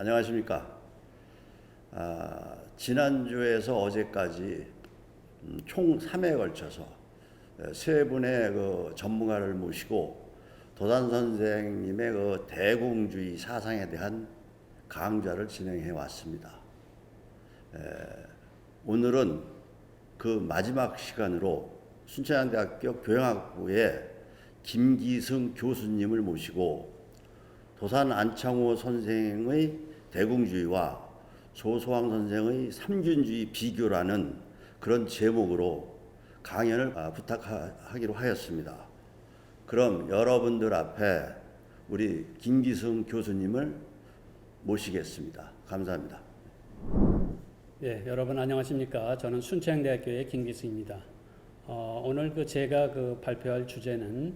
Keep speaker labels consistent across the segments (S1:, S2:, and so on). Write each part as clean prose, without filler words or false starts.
S1: 안녕하십니까. 지난주에서 어제까지 총 3회에 걸쳐서 세 분의 그 전문가를 모시고 도산 선생님의 그 대공주의 사상에 대한 강좌를 진행해 왔습니다. 오늘은 그 마지막 시간으로 순천향대학교 교양학부의 김기승 교수님을 모시고 도산 안창호 선생의 대공주의와 조소왕 선생의 삼균주의 비교라는 그런 제목으로 강연을 부탁하기로 하였습니다. 그럼 여러분들 앞에 우리 김기승 교수님을 모시겠습니다. 감사합니다.
S2: 네, 여러분 안녕하십니까? 저는 순천향대학교의 김기승입니다. 오늘 제가 발표할 주제는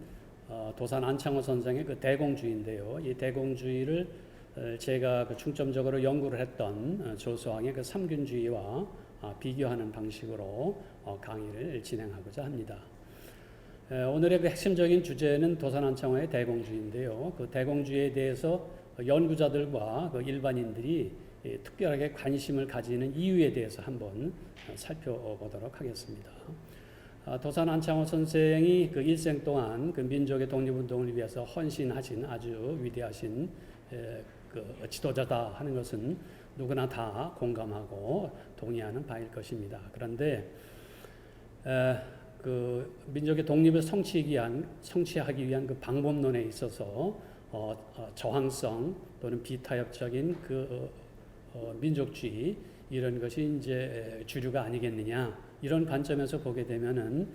S2: 도산 안창호 선생의 대공주의인데요. 이 대공주의를 제가 중점적으로 연구를 했던 조소왕의 삼균주의와 비교하는 방식으로 강의를 진행하고자 합니다. 오늘의 핵심적인 주제는 도산 안창호의 대공주의인데요. 그 대공주의에 대해서 연구자들과 일반인들이 특별하게 관심을 가지는 이유에 대해서 한번 살펴보도록 하겠습니다. 도산 안창호 선생이 일생 동안 민족의 독립운동을 위해서 헌신하신 아주 위대하신 지도자다 하는 것은 누구나 다 공감하고 동의하는 바일 것입니다. 그런데 민족의 독립을 성취하기 위한 방법론에 있어서 저항성 또는 비타협적인 민족주의 이런 것이 이제 주류가 아니겠느냐 이런 관점에서 보게 되면은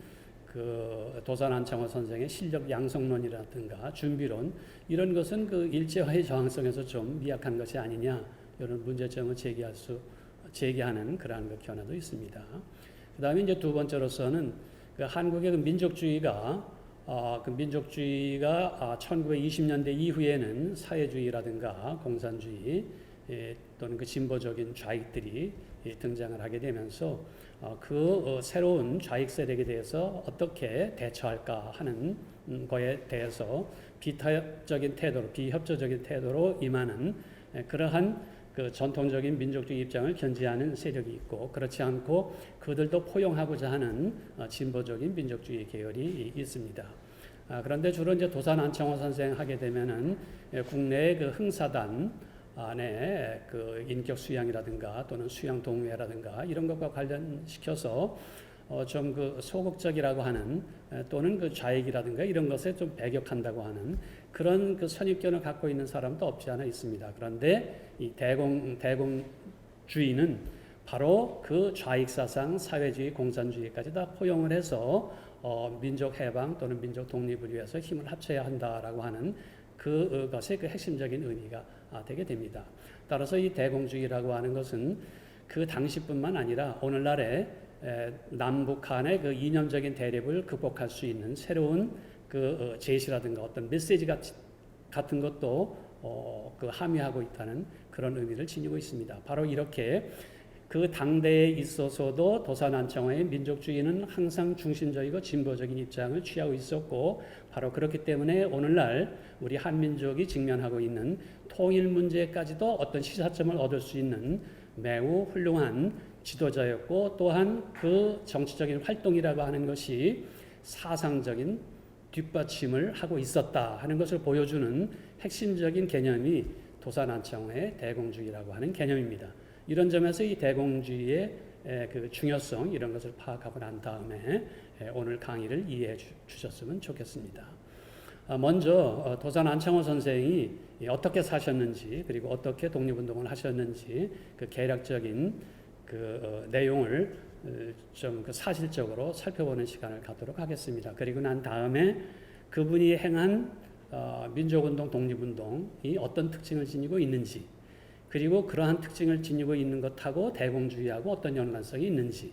S2: 도산 안창호 선생의 실력 양성론이라든가 준비론 이런 것은 일제화의 저항성에서 좀 미약한 것이 아니냐 이런 문제점을 제기하는 그러한 견해도 있습니다. 그 다음에 이제 두 번째로서는 한국의 민족주의가 1920년대 이후에는 사회주의라든가 공산주의 또는 진보적인 좌익들이 등장을 하게 되면서 새로운 좌익 세력에 대해서 어떻게 대처할까 하는 거에 대해서 비타협적인 태도로, 비협조적인 태도로 임하는 그러한 전통적인 민족주의 입장을 견지하는 세력이 있고 그렇지 않고 그들도 포용하고자 하는 진보적인 민족주의 계열이 있습니다. 그런데 주로 이제 도산 안창호 선생 하게 되면은 국내의 흥사단 안에 인격 수양이라든가 또는 수양 동호회라든가 이런 것과 관련시켜서 좀 소극적이라고 하는 또는 좌익이라든가 이런 것에 좀 배격한다고 하는 그런 선입견을 갖고 있는 사람도 없지 않아 있습니다. 그런데 이 대공주의는 바로 좌익 사상, 사회주의, 공산주의까지 다 포용을 해서 민족 해방 또는 민족 독립을 위해서 힘을 합쳐야 한다라고 하는 그것의 핵심적인 의미가 되게 됩니다. 따라서 이 대공주의라고 하는 것은 그 당시뿐만 아니라 오늘날의 남북한의 이념적인 대립을 극복할 수 있는 새로운 제시라든가 어떤 메시지 같은 것도 함유하고 있다는 그런 의미를 지니고 있습니다. 바로 이렇게 당대에 있어서도 도산 안창호의 민족주의는 항상 중심적이고 진보적인 입장을 취하고 있었고 바로 그렇기 때문에 오늘날 우리 한민족이 직면하고 있는 통일 문제까지도 어떤 시사점을 얻을 수 있는 매우 훌륭한 지도자였고 또한 정치적인 활동이라고 하는 것이 사상적인 뒷받침을 하고 있었다 하는 것을 보여주는 핵심적인 개념이 도산 안창호의 대공주의라고 하는 개념입니다. 이런 점에서 이 대공주의의 중요성 이런 것을 파악하고 난 다음에 오늘 강의를 이해해 주셨으면 좋겠습니다. 먼저 도산 안창호 선생이 어떻게 사셨는지 그리고 어떻게 독립운동을 하셨는지 개략적인 내용을 좀 사실적으로 살펴보는 시간을 갖도록 하겠습니다. 그리고 난 다음에 그분이 행한 민족운동, 독립운동이 어떤 특징을 지니고 있는지 그리고 그러한 특징을 지니고 있는 것하고 대공주의하고 어떤 연관성이 있는지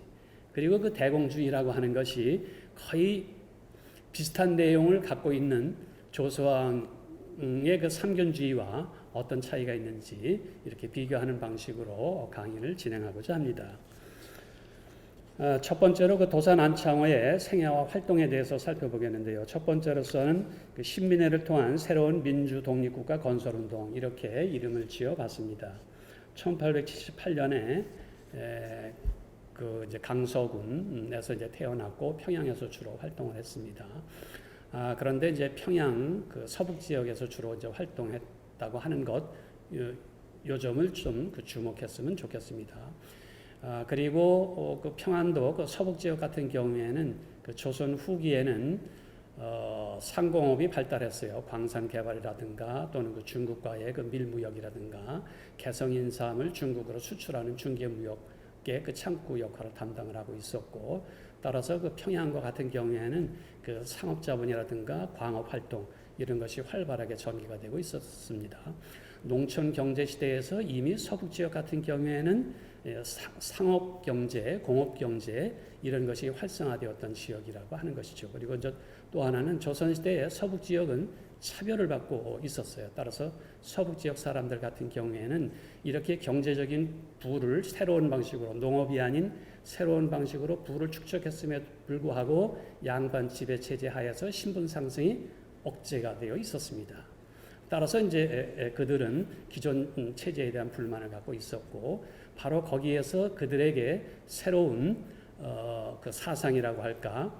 S2: 그리고 대공주의라고 하는 것이 거의 비슷한 내용을 갖고 있는 조소왕의 삼균주의와 어떤 차이가 있는지 이렇게 비교하는 방식으로 강의를 진행하고자 합니다. 첫 번째로 그 도산 안창호의 생애와 활동에 대해서 살펴보겠는데요. 첫 번째로서는 그 신민회를 통한 새로운 민주 독립국가 건설운동 이렇게 이름을 지어봤습니다. 1878년에 그 이제 강서군에서 이제 태어났고 평양에서 주로 활동을 했습니다. 그런데 이제 평양 그 서북 지역에서 주로 이제 활동했다고 하는 것, 요 점을 좀 주목했으면 좋겠습니다. 그리고 그 평안도 그 서북 지역 같은 경우에는 그 조선 후기에는 상공업이 발달했어요. 광산 개발이라든가 또는 그 중국과의 그 밀무역이라든가 개성인삼을 중국으로 수출하는 중개무역의 그 창구 역할을 담당을 하고 있었고, 따라서 그 평양과 같은 경우에는 그 상업자본이라든가 광업 활동 이런 것이 활발하게 전개가 되고 있었습니다. 농촌 경제 시대에서 이미 서북 지역 같은 경우에는 상업 경제, 공업 경제 이런 것이 활성화되었던 지역이라고 하는 것이죠. 그리고 이제 또 하나는 조선 시대의 서북 지역은 차별을 받고 있었어요. 따라서 서북 지역 사람들 같은 경우에는 이렇게 경제적인 부를 새로운 방식으로, 농업이 아닌 새로운 방식으로 부를 축적했음에도 불구하고 양반 지배 체제 하에서 신분 상승이 억제가 되어 있었습니다. 따라서 이제 그들은 기존 체제에 대한 불만을 갖고 있었고, 바로 거기에서 그들에게 새로운 그 사상이라고 할까,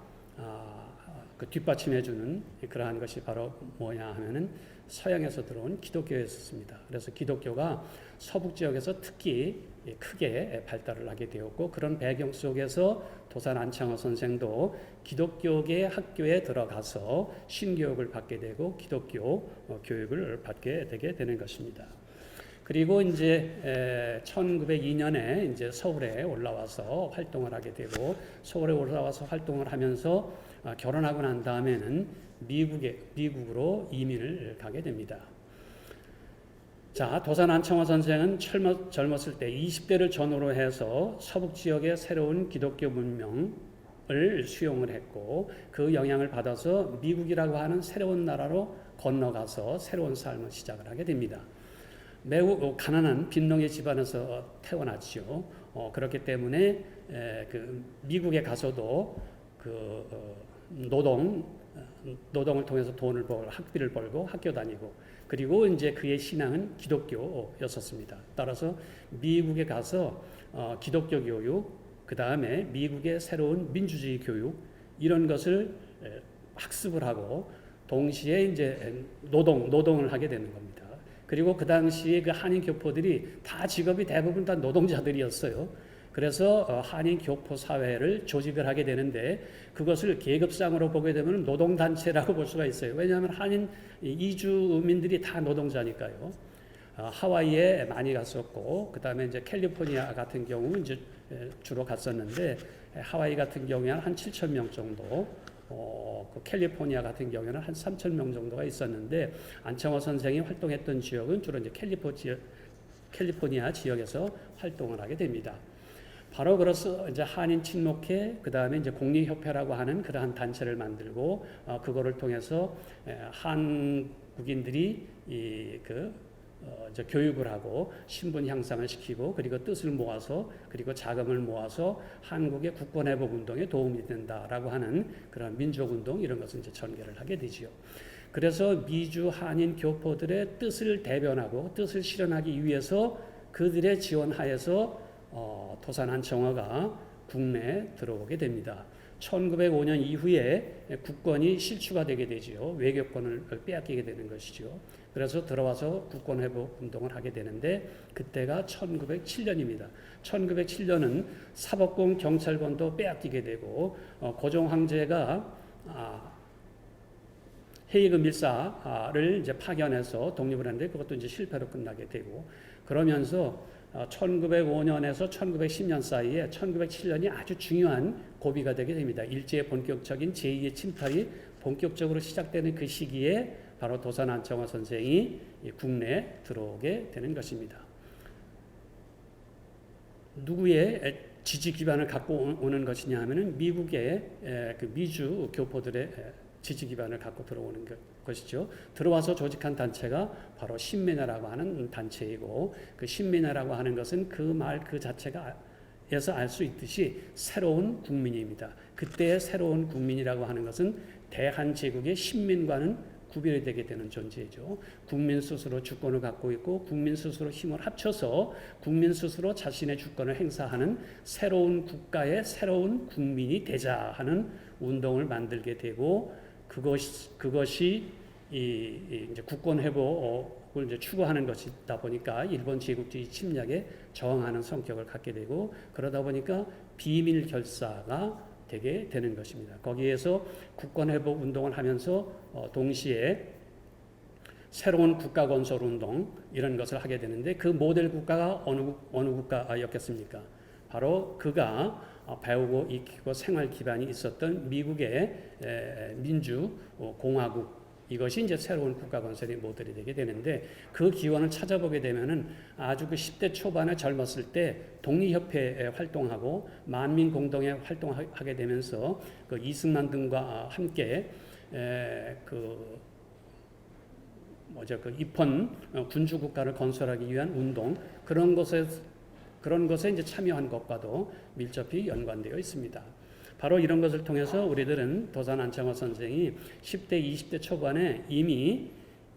S2: 그 뒷받침해주는 그러한 것이 바로 뭐냐 하면은 서양에서 들어온 기독교였습니다. 그래서 기독교가 서북 지역에서 특히 크게 발달을 하게 되었고, 그런 배경 속에서 도산 안창호 선생도 기독교계 학교에 들어가서 신교육을 받게 되고 기독교 교육을 받게 되게 되는 것입니다. 그리고 이제 1902년에 이제 서울에 올라와서 활동을 하게 되고, 서울에 올라와서 활동을 하면서 결혼하고 난 다음에는 미국으로 이민을 가게 됩니다. 자, 도산 안창호 선생은 젊었을 때 20대를 전후로 해서 서북 지역의 새로운 기독교 문명을 수용을 했고, 그 영향을 받아서 미국이라고 하는 새로운 나라로 건너가서 새로운 삶을 시작을 하게 됩니다. 매우 가난한 빈농의 집안에서 태어났죠. 그렇기 때문에 그 미국에 가서도 그 노동을 통해서 돈을 벌고 학비를 벌고 학교 다니고, 그리고 이제 그의 신앙은 기독교였었습니다. 따라서 미국에 가서 기독교 교육, 그 다음에 미국의 새로운 민주주의 교육 이런 것을 학습을 하고 동시에 이제 노동을 하게 되는 겁니다. 그리고 그 당시에 그 한인 교포들이 다 직업이 대부분 다 노동자들이었어요. 그래서 한인 교포 사회를 조직을 하게 되는데, 그것을 계급상으로 보게 되면 노동단체라고 볼 수가 있어요. 왜냐하면 한인 이주민들이 다 노동자니까요. 하와이에 많이 갔었고, 그 다음에 이제 캘리포니아 같은 경우 이제 주로 갔었는데, 하와이 같은 경우에 한 7천 명 정도, 그 캘리포니아 같은 경우에는 한 3천 명 정도가 있었는데, 안창호 선생이 활동했던 지역은 주로 이제 캘리포니아 지역에서 활동을 하게 됩니다. 바로 그래서 이제 한인 친목회, 그 다음에 이제 공리협회라고 하는 그러한 단체를 만들고, 그거를 통해서 한국인들이 이제 교육을 하고 신분 향상을 시키고, 그리고 뜻을 모아서, 그리고 자금을 모아서 한국의 국권회복 운동에 도움이 된다라고 하는 그런 민족운동 이런 것을 이제 전개를 하게 되지요. 그래서 미주 한인 교포들의 뜻을 대변하고 뜻을 실현하기 위해서 그들의 지원하에서 도산 안창호가 국내에 들어오게 됩니다. 1905년 이후에 국권이 실추가 되게 되지요. 외교권을 빼앗기게 되는 것이죠. 그래서 들어와서 국권 회복 운동을 하게 되는데, 그때가 1907년입니다. 1907년은 사법권 경찰권도 빼앗기게 되고, 고종 황제가 헤이그 밀사를 이제 파견해서 독립을 했는데 그것도 이제 실패로 끝나게 되고, 그러면서 1905년에서 1910년 사이에 1907년이 아주 중요한 고비가 되게 됩니다. 일제의 본격적인 제2의 침탈이 본격적으로 시작되는 그 시기에 바로 도산 안창호 선생이 국내에 들어오게 되는 것입니다. 누구의 지지 기반을 갖고 오는 것이냐 하면은 미국의 그 미주 교포들의 지지 기반을 갖고 들어오는 것이죠. 들어와서 조직한 단체가 바로 신민회라고 하는 단체이고, 그 신민회라고 하는 것은 그 말 그 자체가 에서 알 수 있듯이 새로운 국민입니다. 그때의 새로운 국민이라고 하는 것은 대한제국의 신민과는 구별이 되게 되는 존재죠. 국민 스스로 주권을 갖고 있고 국민 스스로 힘을 합쳐서 국민 스스로 자신의 주권을 행사하는 새로운 국가의 새로운 국민이 되자 하는 운동을 만들게 되고 그것이 이제 국권 회복을 이제 추구하는 것이다 보니까 일본 제국주의 침략에 저항하는 성격을 갖게 되고 그러다 보니까 비밀 결사가 되게 되는 것입니다. 거기에서 국권 회복 운동을 하면서 동시에 새로운 국가 건설 운동 이런 것을 하게 되는데 그 모델 국가가 어느 국가였겠습니까? 바로 그가 배우고 익히고 생활 기반이 있었던 미국의 민주공화국 이것이 이제 새로운 국가 건설의 모델이 되게 되는데 그 기원을 찾아보게 되면은 아주 그 10대 초반에 젊었을 때 독립협회에 활동하고 만민공동에 활동하게 되면서 그 이승만 등과 함께 그 입헌 군주 국가를 건설하기 위한 운동 그런 것에 이제 참여한 것과도 밀접히 연관되어 있습니다. 바로 이런 것을 통해서 우리들은 도산 안창호 선생이 10대, 20대 초반에 이미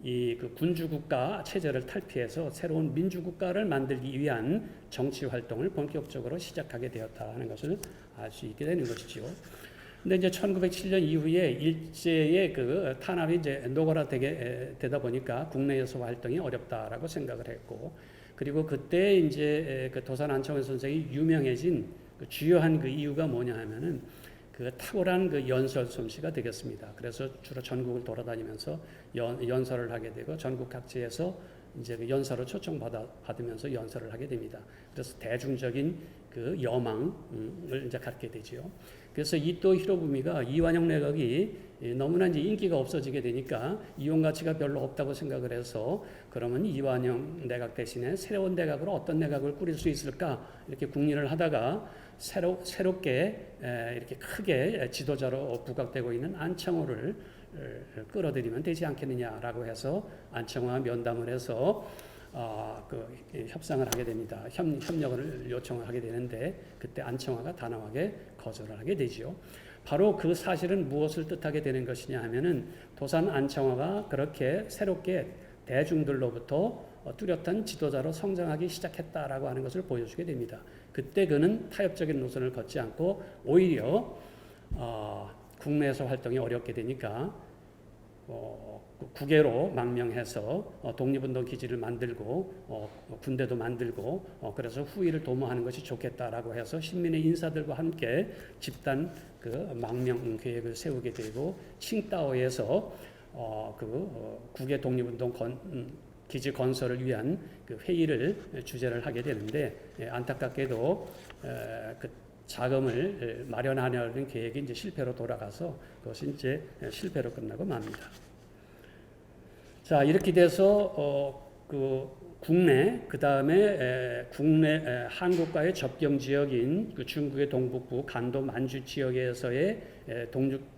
S2: 이 그 군주국가 체제를 탈피해서 새로운 민주국가를 만들기 위한 정치 활동을 본격적으로 시작하게 되었다는 것을 알 수 있게 되는 것이지요. 근데 이제 1907년 이후에 일제의 그 탄압이 이제 노골화되게 되다 보니까 국내에서 활동이 어렵다라고 생각을 했고, 그리고 그때 이제 그 도산 안창호 선생이 유명해진 그 주요한 그 이유가 뭐냐 하면은 그 탁월한 그 연설 솜씨가 되겠습니다. 그래서 주로 전국을 돌아다니면서 연설을 하게 되고 전국 각지에서 이제 그 연설을 초청받으면서 연설을 하게 됩니다. 그래서 대중적인 그 여망을 이제 갖게 되지요. 그래서 이토 히로부미가 이완용 내각이 너무나 이제 인기가 없어지게 되니까 이용 가치가 별로 없다고 생각을 해서 그러면 이완용 내각 대신에 새로운 내각으로 어떤 내각을 꾸릴 수 있을까 이렇게 궁리를 하다가 새롭게 이렇게 크게 지도자로 부각되고 있는 안창호를 끌어들이면 되지 않겠느냐라고 해서 안창호와 면담을 해서 협상을 하게 됩니다. 협력을 요청을 하게 되는데 그때 안창호가 단호하게 거절을 하게 되죠. 바로 그 사실은 무엇을 뜻하게 되는 것이냐 하면은 도산 안창호가 그렇게 새롭게 대중들로부터 뚜렷한 지도자로 성장하기 시작했다라고 하는 것을 보여주게 됩니다. 그때 그는 타협적인 노선을 걷지 않고 오히려 국내에서 활동이 어렵게 되니까 국외로 망명해서 독립운동 기지를 만들고 군대도 만들고 그래서 후위를 도모하는 것이 좋겠다라고 해서 신민의 인사들과 함께 집단 그 망명 계획을 세우게 되고 칭다오에서 국외 독립운동 기지 건설을 위한 그 회의를 주재를 하게 되는데 안타깝게도 그 자금을 마련하려는 계획이 이제 실패로 돌아가서 그것이 이제 실패로 끝나고 맙니다. 자, 이렇게 돼서 그 국내 그다음에 국내 한국과의 접경 지역인 그 중국의 동북부 간도 만주 지역에서의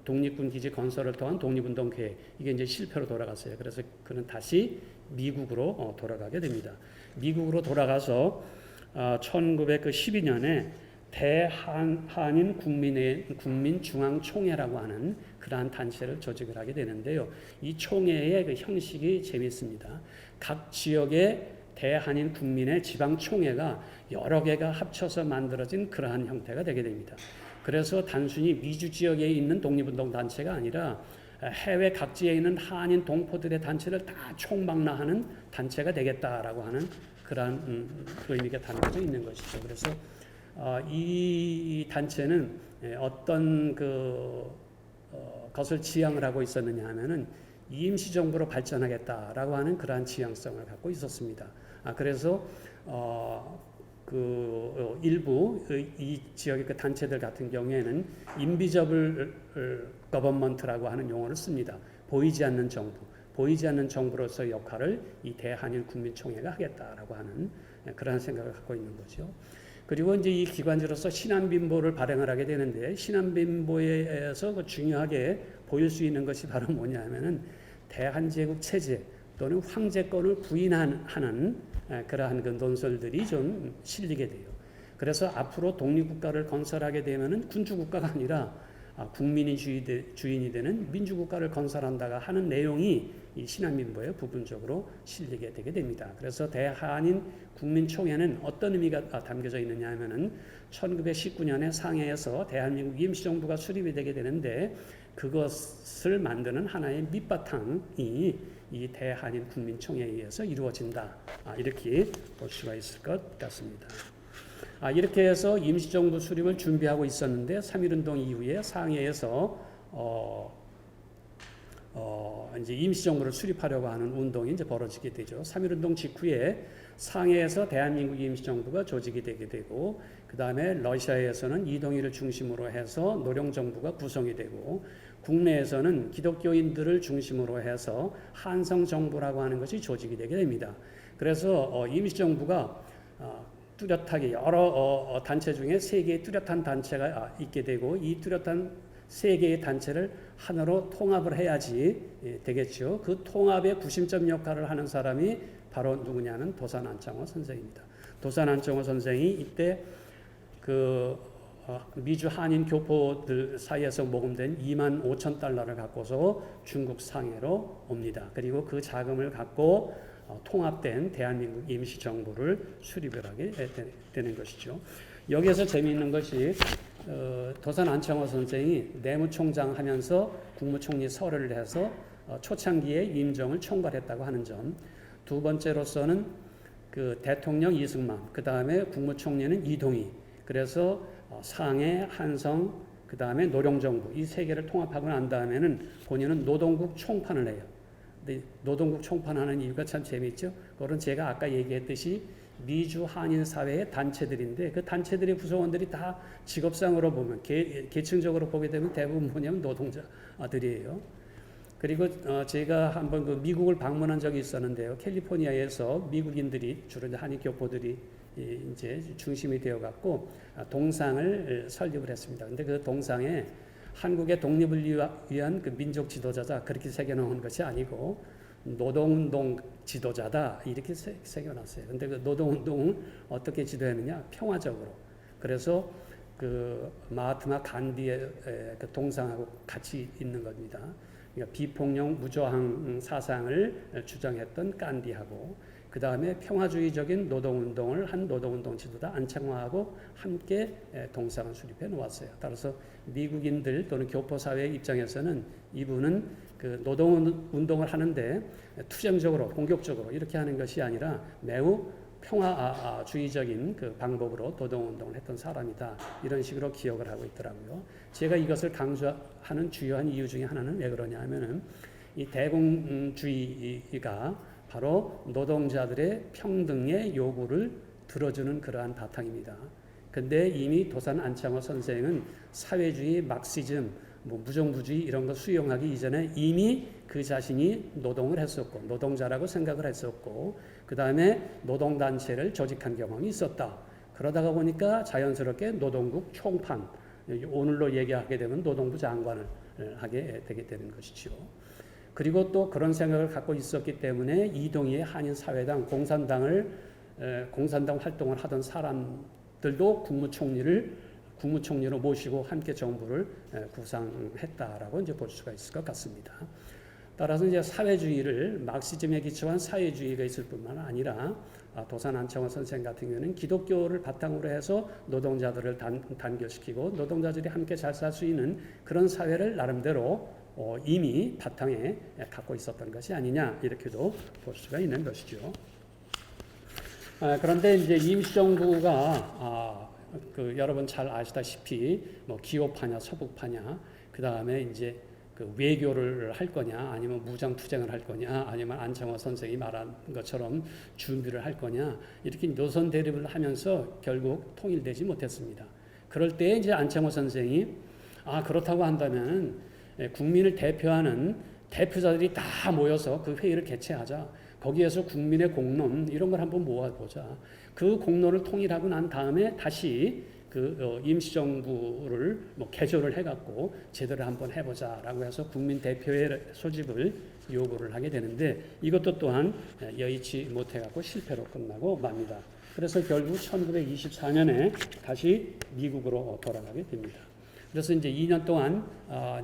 S2: 독립군 기지 건설을 통한 독립운동 계획 이게 이제 실패로 돌아갔어요. 그래서 그는 다시 미국으로 돌아가게 됩니다. 미국으로 돌아가서 1912년에 대한인 국민중앙총회라고 하는 그러한 단체를 조직을 하게 되는데요. 이 총회의 그 형식이 재미있습니다. 각 지역의 대한인 국민의 지방총회가 여러 개가 합쳐서 만들어진 그러한 형태가 되게 됩니다. 그래서 단순히 미주 지역에 있는 독립운동 단체가 아니라 해외 각지에 있는 한인 동포들의 단체를 다 총망라하는 단체가 되겠다라고 하는 그러한 의미가 담겨져 있는 것이죠. 그래서 이 단체는 어떤 것을 지향을 하고 있었느냐 하면은 임시정부로 발전하겠다라고 하는 그러한 지향성을 갖고 있었습니다. 그래서 일부 이 지역의 그 단체들 같은 경우에는 인비저블 거버먼트라고 하는 용어를 씁니다. 보이지 않는 정부로서의 역할을 이 대한일 국민총회가 하겠다라고 하는 그러한 생각을 갖고 있는 거죠. 그리고 이제 이 기관지로서 신안빈보를 발행을 하게 되는데 신안빈보에서 그 중요하게 보일 수 있는 것이 바로 뭐냐면은 대한제국 체제 또는 황제권을 부인하는 그러한 그 논설들이 좀 실리게 돼요. 그래서 앞으로 독립국가를 건설하게 되면은 군주국가가 아니라 국민이 주인이 되는 민주국가를 건설한다가 하는 내용이 이 신한민보에 부분적으로 실리게 되게 됩니다. 그래서 대한인 국민총회는 어떤 의미가 담겨져 있느냐 하면은 1919년에 상해에서 대한민국 임시정부가 수립이 되게 되는데 그것을 만드는 하나의 밑바탕이 이 대한인 국민총회에 의해서 이루어진다. 이렇게 볼 수가 있을 것 같습니다. 이렇게 해서 임시정부 수립을 준비하고 있었는데 3.1운동 이후에 상해에서 이제 임시정부를 수립하려고 하는 운동이 이제 벌어지게 되죠. 3.1운동 직후에 상해에서 대한민국 임시정부가 조직이 되게 되고 그 다음에 러시아에서는 이동희를 중심으로 해서 노령정부가 구성이 되고 국내에서는 기독교인들을 중심으로 해서 한성정부라고 하는 것이 조직이 되게 됩니다. 그래서 임시정부가 뚜렷하게 여러 단체 중에 3개의 뚜렷한 단체가 있게 되고 이 뚜렷한 3개의 단체를 하나로 통합을 해야지 되겠죠. 그 통합의 구심점 역할을 하는 사람이 바로 누구냐는 도산 안창호 선생입니다. 도산 안창호 선생이 이때 그 미주 한인 교포들 사이에서 모금된 25,000달러를 갖고서 중국 상해로 옵니다. 그리고 그 자금을 갖고 통합된 대한민국 임시정부를 수립을 하게 되는 것이죠. 여기에서 재미있는 것이 도산 안창호 선생이 내무총장 하면서 국무총리 설을 해서 초창기에 임정을 총괄했다고 하는 점. 두 번째로서는 그 대통령 이승만, 그 다음에 국무총리는 이동희. 그래서 상해, 한성, 그 다음에 노령정부 이 3개를 통합하고 난 다음에는 본인은 노동국 총판을 해요. 근데 노동국 총판하는 이유가 참 재미있죠. 그건 제가 아까 얘기했듯이 미주 한인 사회의 단체들인데 그 단체들의 구성원들이 다 직업상으로 보면 계층적으로 보게 되면 대부분 뭐냐면 노동자들이에요. 그리고 제가 한번 그 미국을 방문한 적이 있었는데요. 캘리포니아에서 미국인들이 주로 한인 교포들이 이제 중심이 되어 갖고 동상을 설립을 했습니다. 근데 그 동상에 한국의 독립을 위한 그 민족 지도자다 그렇게 새겨놓은 것이 아니고 노동운동 지도자다 이렇게 새겨놨어요. 근데 그 노동운동을 어떻게 지도했느냐? 평화적으로. 그래서 그 마하트마 간디의 그 동상하고 같이 있는 겁니다. 그러니까 비폭력 무저항 사상을 주장했던 간디하고 그 다음에 평화주의적인 노동운동을 한 노동운동 지도자 안창호하고 함께 동상을 수립해 놓았어요. 따라서 미국인들 또는 교포사회 입장에서는 이분은 그 노동운동을 하는데 투쟁적으로 공격적으로 이렇게 하는 것이 아니라 매우 평화주의적인 그 방법으로 노동운동을 했던 사람이다. 이런 식으로 기억을 하고 있더라고요. 제가 이것을 강조하는 주요한 이유 중에 하나는 왜 그러냐 하면은 이 대공주의가 바로 노동자들의 평등의 요구를 들어주는 그러한 바탕입니다. 근데 이미 도산 안창호 선생은 사회주의, 막시즘, 무정부주의 이런 거 수용하기 이전에 이미 그 자신이 노동을 했었고 노동자라고 생각을 했었고 그 다음에 노동단체를 조직한 경험이 있었다. 그러다가 보니까 자연스럽게 노동국 총판, 오늘로 얘기하게 되면 노동부 장관을 하게 되게 되는 것이죠. 그리고 또 그런 생각을 갖고 있었기 때문에 이동희의 한인사회당, 공산당 활동을 하던 사람들도 국무총리로 모시고 함께 정부를 구상했다라고 이제 볼 수가 있을 것 같습니다. 따라서 이제 사회주의를 막시즘에 기초한 사회주의가 있을 뿐만 아니라 도산 안창호 선생 같은 경우는 기독교를 바탕으로 해서 노동자들을 단결시키고 노동자들이 함께 잘 살 수 있는 그런 사회를 나름대로 이미 바탕에 갖고 있었던 것이 아니냐 이렇게도 볼 수가 있는 것이죠. 그런데 이제 임시정부가 그 여러분 잘 아시다시피 뭐 기호파냐 서북파냐 그 다음에 이제 그 외교를 할 거냐 아니면 무장투쟁을 할 거냐 아니면 안창호 선생이 말한 것처럼 준비를 할 거냐 이렇게 노선 대립을 하면서 결국 통일되지 못했습니다. 그럴 때 이제 안창호 선생이 그렇다고 한다면 국민을 대표하는 대표자들이 다 모여서 그 회의를 개최하자. 거기에서 국민의 공론 이런 걸 한번 모아보자. 그 공론을 통일하고 난 다음에 다시 그 임시정부를 개조를 해갖고 제대로 한번 해보자라고 해서 국민 대표의 소집을 요구를 하게 되는데 이것도 또한 여의치 못해갖고 실패로 끝나고 맙니다. 그래서 결국 1924년에 다시 미국으로 돌아가게 됩니다. 그래서 이제 2년 동안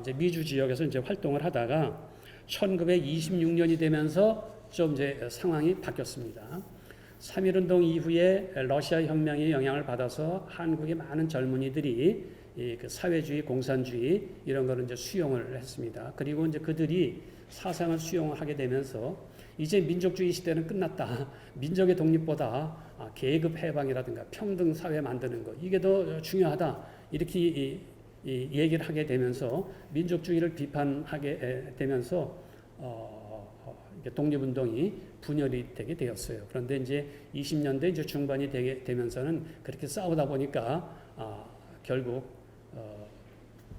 S2: 이제 미주 지역에서 이제 활동을 하다가 1926년이 되면서 좀 이제 상황이 바뀌었습니다. 3.1운동 이후에 러시아 혁명의 영향을 받아서 한국의 많은 젊은이들이 그 사회주의, 공산주의 이런 거를 이제 수용을 했습니다. 그리고 이제 그들이 사상을 수용하게 되면서 이제 민족주의 시대는 끝났다. 민족의 독립보다 계급 해방이라든가 평등 사회 만드는 것 이게 더 중요하다. 이렇게 얘기를 하게 되면서 민족주의를 비판하게 되면서 독립운동이 분열이 되게 되었어요. 그런데 이제 20년대 이제 중반이 되면서는 그렇게 싸우다 보니까 결국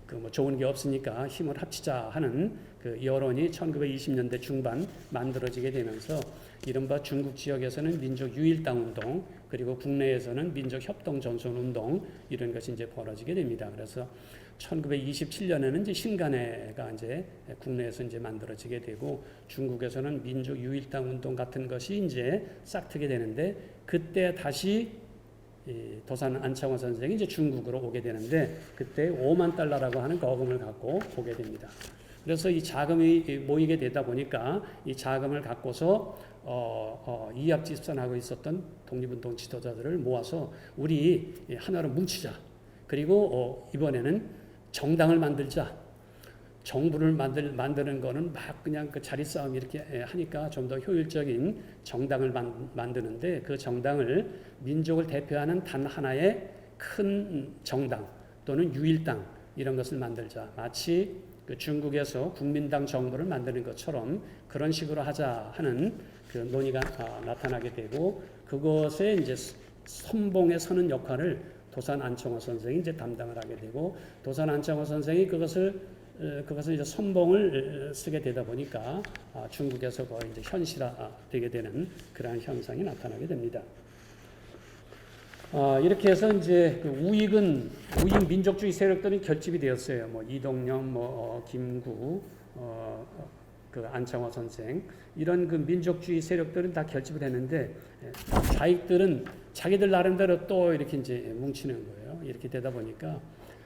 S2: 그 뭐 좋은 게 없으니까 힘을 합치자 하는 그 여론이 1920년대 중반 만들어지게 되면서 이른바 중국 지역에서는 민족 유일당 운동 그리고 국내에서는 민족 협동 전선 운동 이런 것이 이제 벌어지게 됩니다. 그래서 1927년에는 이제 신간회가 이제 국내에서 이제 만들어지게 되고 중국에서는 민족 유일당 운동 같은 것이 이제 싹트게 되는데 그때 다시 도산 안창호 선생이 이제 중국으로 오게 되는데 그때 5만 달러라고 하는 거금을 갖고 오게 됩니다. 그래서 이 자금이 모이게 되다 보니까 이 자금을 갖고서 이합집산하고 있었던 독립운동 지도자들을 모아서 우리 하나로 뭉치자. 그리고 이번에는 정당을 만들자. 정부를 만드는 거는 막 그냥 그 자리 싸움 이렇게 하니까 좀 더 효율적인 정당을 만드는데 그 정당을 민족을 대표하는 단 하나의 큰 정당 또는 유일당 이런 것을 만들자. 마치 그 중국에서 국민당 정부를 만드는 것처럼 그런 식으로 하자 하는 그 논의가 나타나게 되고 그것에 이제 선봉에 서는 역할을 도산 안창호 선생이 이제 담당을 하게 되고 도산 안창호 선생이 그것을 이제 선봉을 쓰게 되다 보니까 중국에서 거의 이제 현실화되게 되는 그러한 현상이 나타나게 됩니다. 이렇게 해서 이제 그 우익 민족주의 세력들이 결집이 되었어요. 뭐 이동영, 김구, 그 안창호 선생 이런 그 민족주의 세력들은 다 결집을 했는데 좌익들은 자기들 나름대로 또 이렇게 이제 뭉치는 거예요. 이렇게 되다 보니까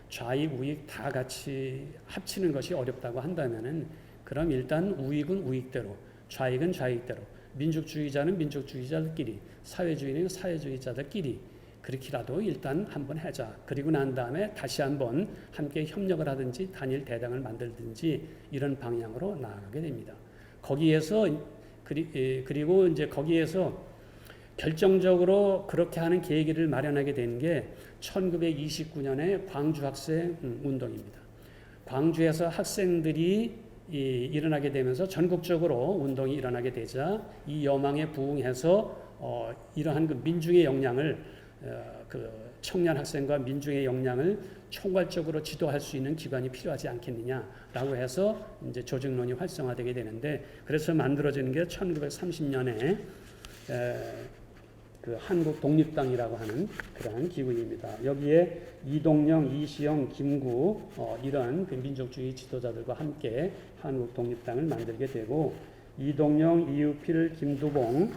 S2: 좌익, 우익 다 같이 합치는 것이 어렵다고 한다면은 그럼 일단 우익은 우익대로, 좌익은 좌익대로, 민족주의자는 민족주의자들끼리, 사회주의는 사회주의자들끼리 그렇게라도 일단 한번 하자. 그리고 난 다음에 다시 한번 함께 협력을 하든지 단일 대당을 만들든지 이런 방향으로 나아가게 됩니다. 거기에서 그리고 이제 거기에서 결정적으로 그렇게 하는 계기를 마련하게 된 게 1929년에 광주 학생 운동입니다. 광주에서 학생들이 일어나게 되면서 전국적으로 운동이 일어나게 되자 이 여망에 부응해서 이러한 그 민중의 역량을 그 청년 학생과 민중의 역량을 총괄적으로 지도할 수 있는 기관이 필요하지 않겠느냐라고 해서 이제 조직론이 활성화되게 되는데 그래서 만들어지는 게 1930년에 그 한국 독립당이라고 하는 그러한 기구입니다. 여기에 이동영, 이시영, 김구 이런 그 민족주의 지도자들과 함께 한국 독립당을 만들게 되고 이동영, 이유필, 김두봉,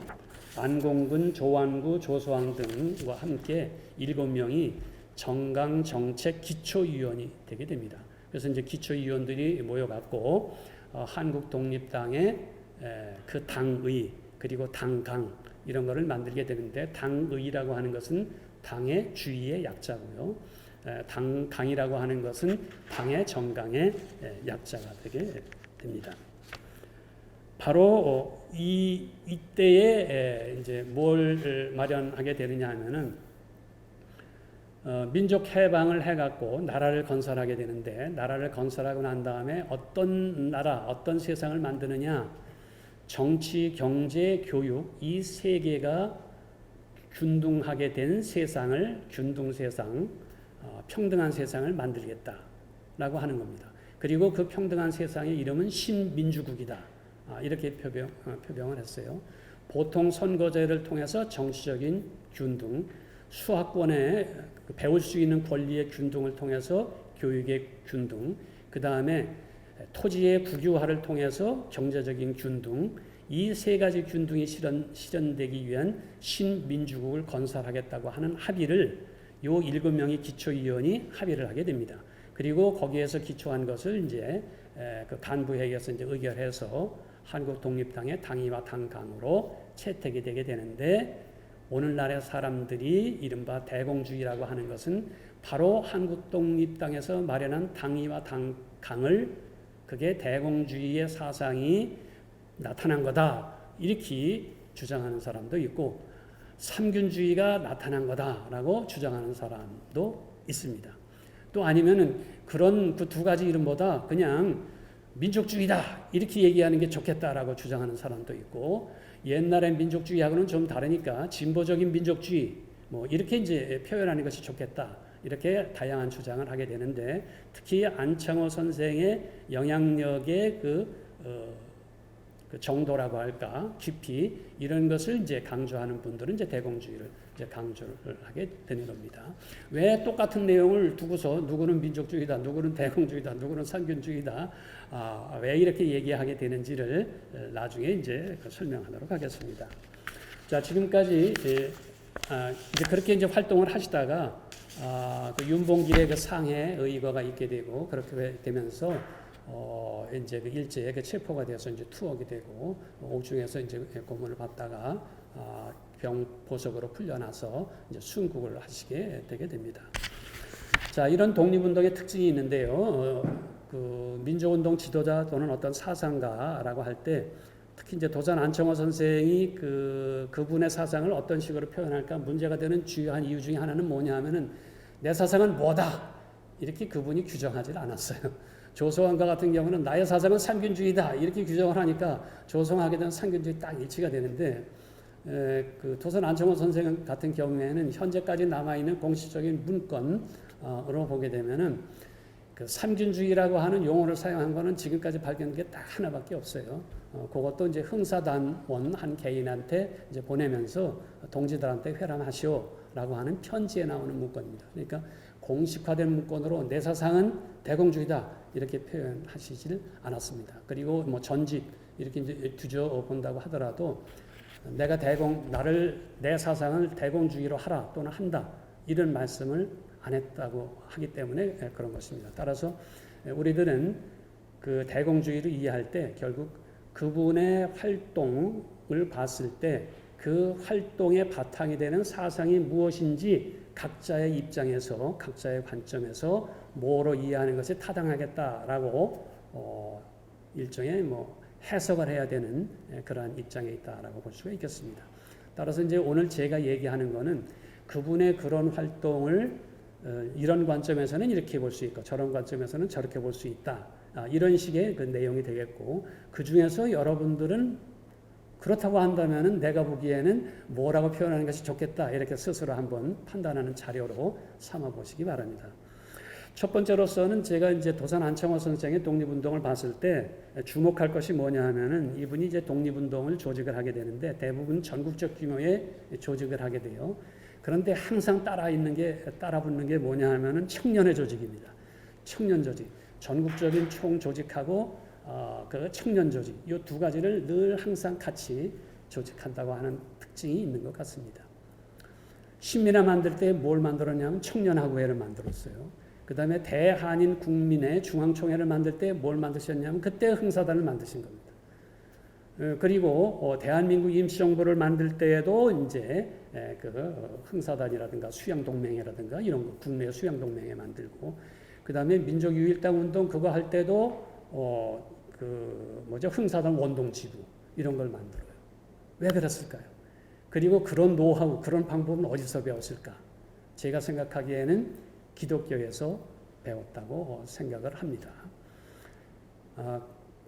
S2: 안공근, 조완구, 조소왕 등과 함께 7명이 정강정책 기초위원이 되게 됩니다. 그래서 이제 기초위원들이 모여갖고 한국 독립당의 그 당의 그리고 당강 이런 거를 만들게 되는데 당의라고 하는 것은 당의 주의의 약자고요. 당강이라고 하는 것은 당의 정강의 약자가 되게 됩니다. 바로 이때에 이제 뭘 마련하게 되느냐 하면은 민족 해방을 해갖고 나라를 건설하게 되는데 나라를 건설하고 난 다음에 어떤 나라, 어떤 세상을 만드느냐 정치, 경제, 교육 이 세 개가 균등하게 된 세상을 균등 세상, 평등한 세상을 만들겠다라고 하는 겁니다. 그리고 그 평등한 세상의 이름은 신민주국이다. 이렇게 표명을 했어요. 보통 선거제를 통해서 정치적인 균등, 수학권에 배울 수 있는 권리의 균등을 통해서 교육의 균등, 그 다음에 토지의 국유화를 통해서 경제적인 균등, 이 세 가지 균등이 실현되기 위한 신민주국을 건설하겠다고 하는 합의를 요 7명의 기초위원이 합의를 하게 됩니다. 그리고 거기에서 기초한 것을 이제 그 간부회의에서 이제 의결해서 한국 독립당의 당위와 당강으로 채택이 되게 되는데, 오늘날의 사람들이 이른바 대공주의라고 하는 것은 바로 한국 독립당에서 마련한 당위와 당강을, 그게 대공주의의 사상이 나타난 거다 이렇게 주장하는 사람도 있고, 삼균주의가 나타난 거다라고 주장하는 사람도 있습니다. 또 아니면은 그런 그 두 가지 이름보다 그냥 민족주의다 이렇게 얘기하는 게 좋겠다라고 주장하는 사람도 있고, 옛날엔 민족주의하고는 좀 다르니까 진보적인 민족주의 뭐 이렇게 이제 표현하는 것이 좋겠다, 이렇게 다양한 주장을 하게 되는데, 특히 안창호 선생의 영향력의 그 정도라고 할까, 깊이, 이런 것을 이제 강조하는 분들은 이제 대공주의를 이제 강조를 하게 되는 겁니다. 왜 똑같은 내용을 두고서 누구는 민족주의다, 누구는 대공주의다, 누구는 상균주의다, 왜 이렇게 얘기하게 되는지를 나중에 이제 설명하도록 하겠습니다. 자, 지금까지 이제 그렇게 이제 활동을 하시다가 그 윤봉길의 그 상해 의거가 있게 되고, 그렇게 되면서 이제 그 일제에 그 체포가 돼서 이제 투옥이 되고, 옥중에서 이제 고문을 받다가 병 보석으로 풀려나서 이제 순국을 하시게 되게 됩니다. 자, 이런 독립운동의 특징이 있는데요. 그 민족운동 지도자 또는 어떤 사상가라고 할 때, 특히 이제 도산 안창호 선생이 그분의 사상을 어떤 식으로 표현할까 문제가 되는 주요한 이유 중에 하나는 뭐냐 하면은, 내 사상은 뭐다 이렇게 그분이 규정하지 않았어요. 조성환과 같은 경우는 나의 사상은 삼균주의다 이렇게 규정을 하니까 조성하게 된 삼균주의 딱 일치가 되는데, 그 도산 안창호 선생 같은 경우에는 현재까지 남아있는 공식적인 문건으로 보게 되면은 그 삼균주의라고 하는 용어를 사용한 거는 지금까지 발견된 게 딱 하나밖에 없어요. 그것도 이제 흥사단원 한 개인한테 이제 보내면서 동지들한테 회람하시오라고 하는 편지에 나오는 문건입니다. 그러니까 공식화된 문건으로 내 사상은 대공주의다 이렇게 표현하시질 않았습니다. 그리고 뭐 전집 이렇게 이제 뒤져 본다고 하더라도 내 사상을 대공주의로 하라 또는 한다 이런 말씀을 안 했다고 하기 때문에 그런 것입니다. 따라서 우리들은 그 대공주의를 이해할 때 결국 그분의 활동을 봤을 때 그 활동의 바탕이 되는 사상이 무엇인지 각자의 입장에서, 각자의 관점에서 뭐로 이해하는 것이 타당하겠다라고 일종의 뭐 해석을 해야 되는 그러한 입장에 있다라고 볼 수가 있겠습니다. 따라서 이제 오늘 제가 얘기하는 거는 그분의 그런 활동을 이런 관점에서는 이렇게 볼 수 있고 저런 관점에서는 저렇게 볼 수 있다. 이런 식의 그 내용이 되겠고, 그 중에서 여러분들은 그렇다고 한다면은 내가 보기에는 뭐라고 표현하는 것이 좋겠다 이렇게 스스로 한번 판단하는 자료로 삼아 보시기 바랍니다. 첫 번째로서는 제가 이제 도산 안창호 선생의 독립운동을 봤을 때 주목할 것이 뭐냐 하면은, 이분이 이제 독립운동을 조직을 하게 되는데 대부분 전국적 규모의 조직을 하게 돼요. 그런데 항상 따라 붙는 게 뭐냐 하면은 청년의 조직입니다. 청년 조직, 전국적인 총 조직하고 그 청년 조직, 이 두 가지를 늘 항상 같이 조직한다고 하는 특징이 있는 것 같습니다. 신민회 만들 때 뭘 만들었냐면 청년학우회를 만들었어요. 그 다음에 대한인 국민의 중앙총회를 만들 때 뭘 만드셨냐면 그때 흥사단을 만드신 겁니다. 그리고 대한민국 임시정부를 만들 때에도 이제 그 흥사단이라든가 수양동맹회라든가 이런 거 국내 수양동맹회 만들고, 그 다음에 민족유일당 운동 그거 할 때도 흥사단 원동지부 이런 걸 만들어요. 왜 그랬을까요? 그리고 그런 노하우, 그런 방법은 어디서 배웠을까? 제가 생각하기에는 기독교에서 배웠다고 생각을 합니다.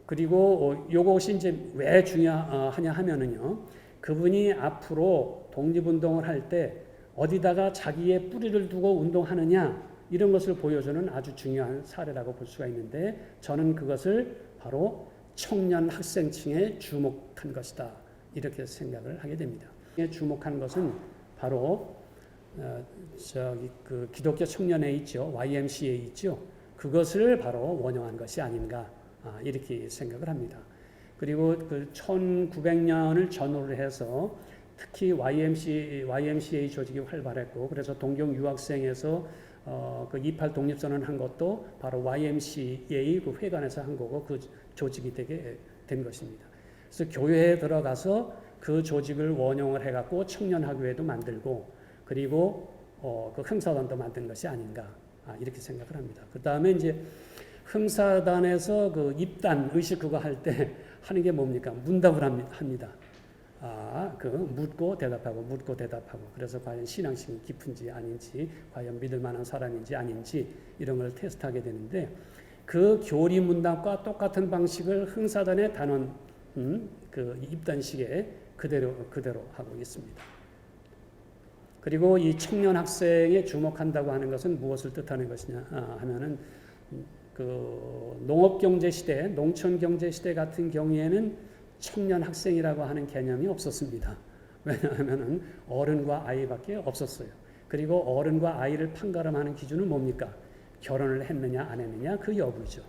S2: 그리고 요것이 이제 왜 중요하냐 하면은요, 그분이 앞으로 독립운동을 할 때 어디다가 자기의 뿌리를 두고 운동하느냐 이런 것을 보여주는 아주 중요한 사례라고 볼 수가 있는데, 저는 그것을 바로 청년 학생층에 주목한 것이다 이렇게 생각을 하게 됩니다. 주목한 것은 바로 그 기독교 청년회 있죠, YMCA 있죠, 그것을 바로 원용한 것이 아닌가 이렇게 생각을 합니다. 그리고 그 1900년을 전후로 해서 특히 YMCA 조직이 활발했고, 그래서 동경 유학생에서 그 28 독립선언 한 것도 바로 YMCA 그 회관에서 한 거고, 그 조직이 되게 된 것입니다. 그래서 교회에 들어가서 그 조직을 원용을 해갖고 청년학교회도 만들고, 그리고 그 흥사단도 만든 것이 아닌가, 이렇게 생각을 합니다. 그 다음에 이제 흥사단에서 그 입단 의식 그거 할 때 하는 게 뭡니까? 문답을 합니다. 그 묻고 대답하고 묻고 대답하고, 그래서 과연 신앙심이 깊은지 아닌지, 과연 믿을 만한 사람인지 아닌지 이런 걸 테스트하게 되는데, 그 교리 문답과 똑같은 방식을 흥사단의 단원 그 입단식에 그대로 하고 있습니다. 그리고 이 청년 학생에 주목한다고 하는 것은 무엇을 뜻하는 것이냐 하면은 그 농업경제 시대, 농촌경제 시대 같은 경우에는 청년 학생이라고 하는 개념이 없었습니다. 왜냐하면은 어른과 아이밖에 없었어요. 그리고 어른과 아이를 판가름하는 기준은 뭡니까? 결혼을 했느냐 안 했느냐 그 여부죠.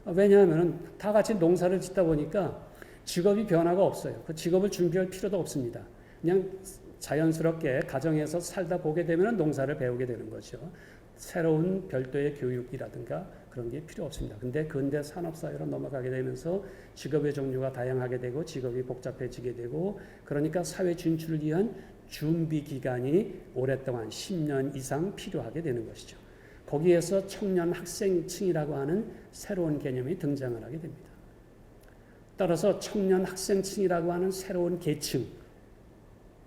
S2: 왜냐하면은 다 같이 농사를 짓다 보니까 직업이 변화가 없어요. 그 직업을 준비할 필요도 없습니다. 그냥 자연스럽게 가정에서 살다 보게 되면 농사를 배우게 되는 거죠. 새로운 별도의 교육이라든가 그런 게 필요 없습니다. 근데 근대 산업사회로 넘어가게 되면서 직업의 종류가 다양하게 되고 직업이 복잡해지게 되고, 그러니까 사회 진출을 위한 준비 기간이 오랫동안 10년 이상 필요하게 되는 것이죠. 거기에서 청년 학생층이라고 하는 새로운 개념이 등장을 하게 됩니다. 따라서 청년 학생층이라고 하는 새로운 계층,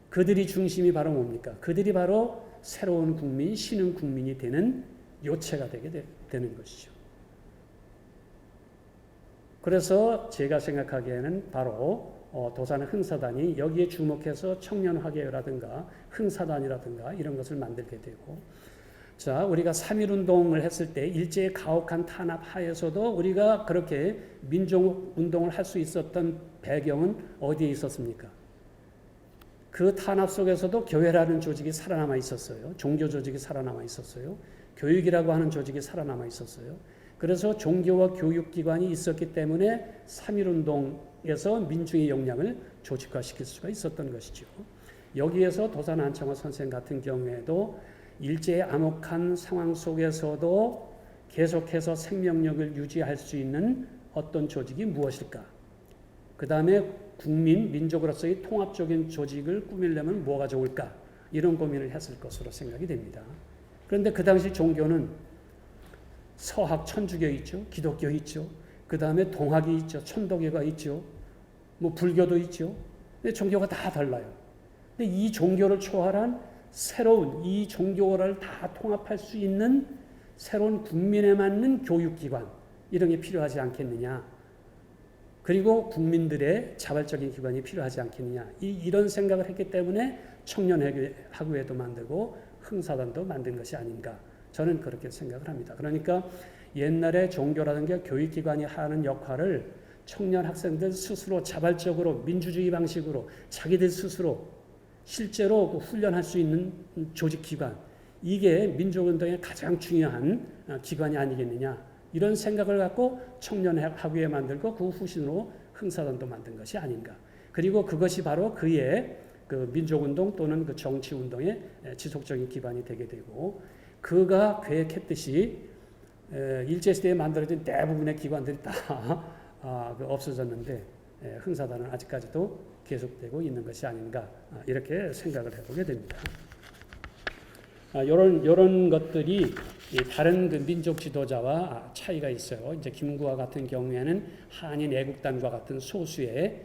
S2: 그들이 중심이 바로 뭡니까? 그들이 바로 새로운 국민, 신흥 국민이 되는 요체가 되게 되는 것이죠. 그래서 제가 생각하기에는 바로 도산 흥사단이 여기에 주목해서 청년화개라든가 흥사단이라든가 이런 것을 만들게 되고, 자, 우리가 3.1운동을 했을 때 일제의 가혹한 탄압 하에서도 우리가 그렇게 민족운동을 할 수 있었던 배경은 어디에 있었습니까? 그 탄압 속에서도 교회라는 조직이 살아남아 있었어요. 종교 조직이 살아남아 있었어요. 교육이라고 하는 조직이 살아남아 있었어요. 그래서 종교와 교육기관이 있었기 때문에 3.1운동에서 민중의 역량을 조직화시킬 수가 있었던 것이죠. 여기에서 도산 안창호 선생 같은 경우에도 일제의 암흑한 상황 속에서도 계속해서 생명력을 유지할 수 있는 어떤 조직이 무엇일까? 그 다음에 국민, 민족으로서의 통합적인 조직을 꾸미려면 뭐가 좋을까? 이런 고민을 했을 것으로 생각이 됩니다. 그런데 그 당시 종교는 서학 천주교 있죠. 기독교 있죠. 그 다음에 동학이 있죠. 천도교가 있죠. 뭐 불교도 있죠. 근데 종교가 다 달라요. 근데 이 종교를 초월한 새로운 이 종교를 다 통합할 수 있는 새로운 국민에 맞는 교육기관, 이런 게 필요하지 않겠느냐. 그리고 국민들의 자발적인 기관이 필요하지 않겠느냐. 이런 생각을 했기 때문에 청년학교회도 만들고 흥사단도 만든 것이 아닌가. 저는 그렇게 생각을 합니다. 그러니까 옛날에 종교라든가 교육기관이 하는 역할을 청년 학생들 스스로 자발적으로 민주주의 방식으로 자기들 스스로 실제로 훈련할 수 있는 조직기관, 이게 민족운동의 가장 중요한 기관이 아니겠느냐. 이런 생각을 갖고 청년학교회 만들고 그 후신으로 흥사단도 만든 것이 아닌가. 그리고 그것이 바로 그의 그 민족운동 또는 그 정치운동의 지속적인 기반이 되게 되고, 그가 계획했듯이 일제시대에 만들어진 대부분의 기관들이 다 없어졌는데 흥사단은 아직까지도 계속되고 있는 것이 아닌가, 이렇게 생각을 해보게 됩니다. 이런 것들이 다른 그 민족 지도자와 차이가 있어요. 이제 김구와 같은 경우에는 한인 애국단과 같은 소수의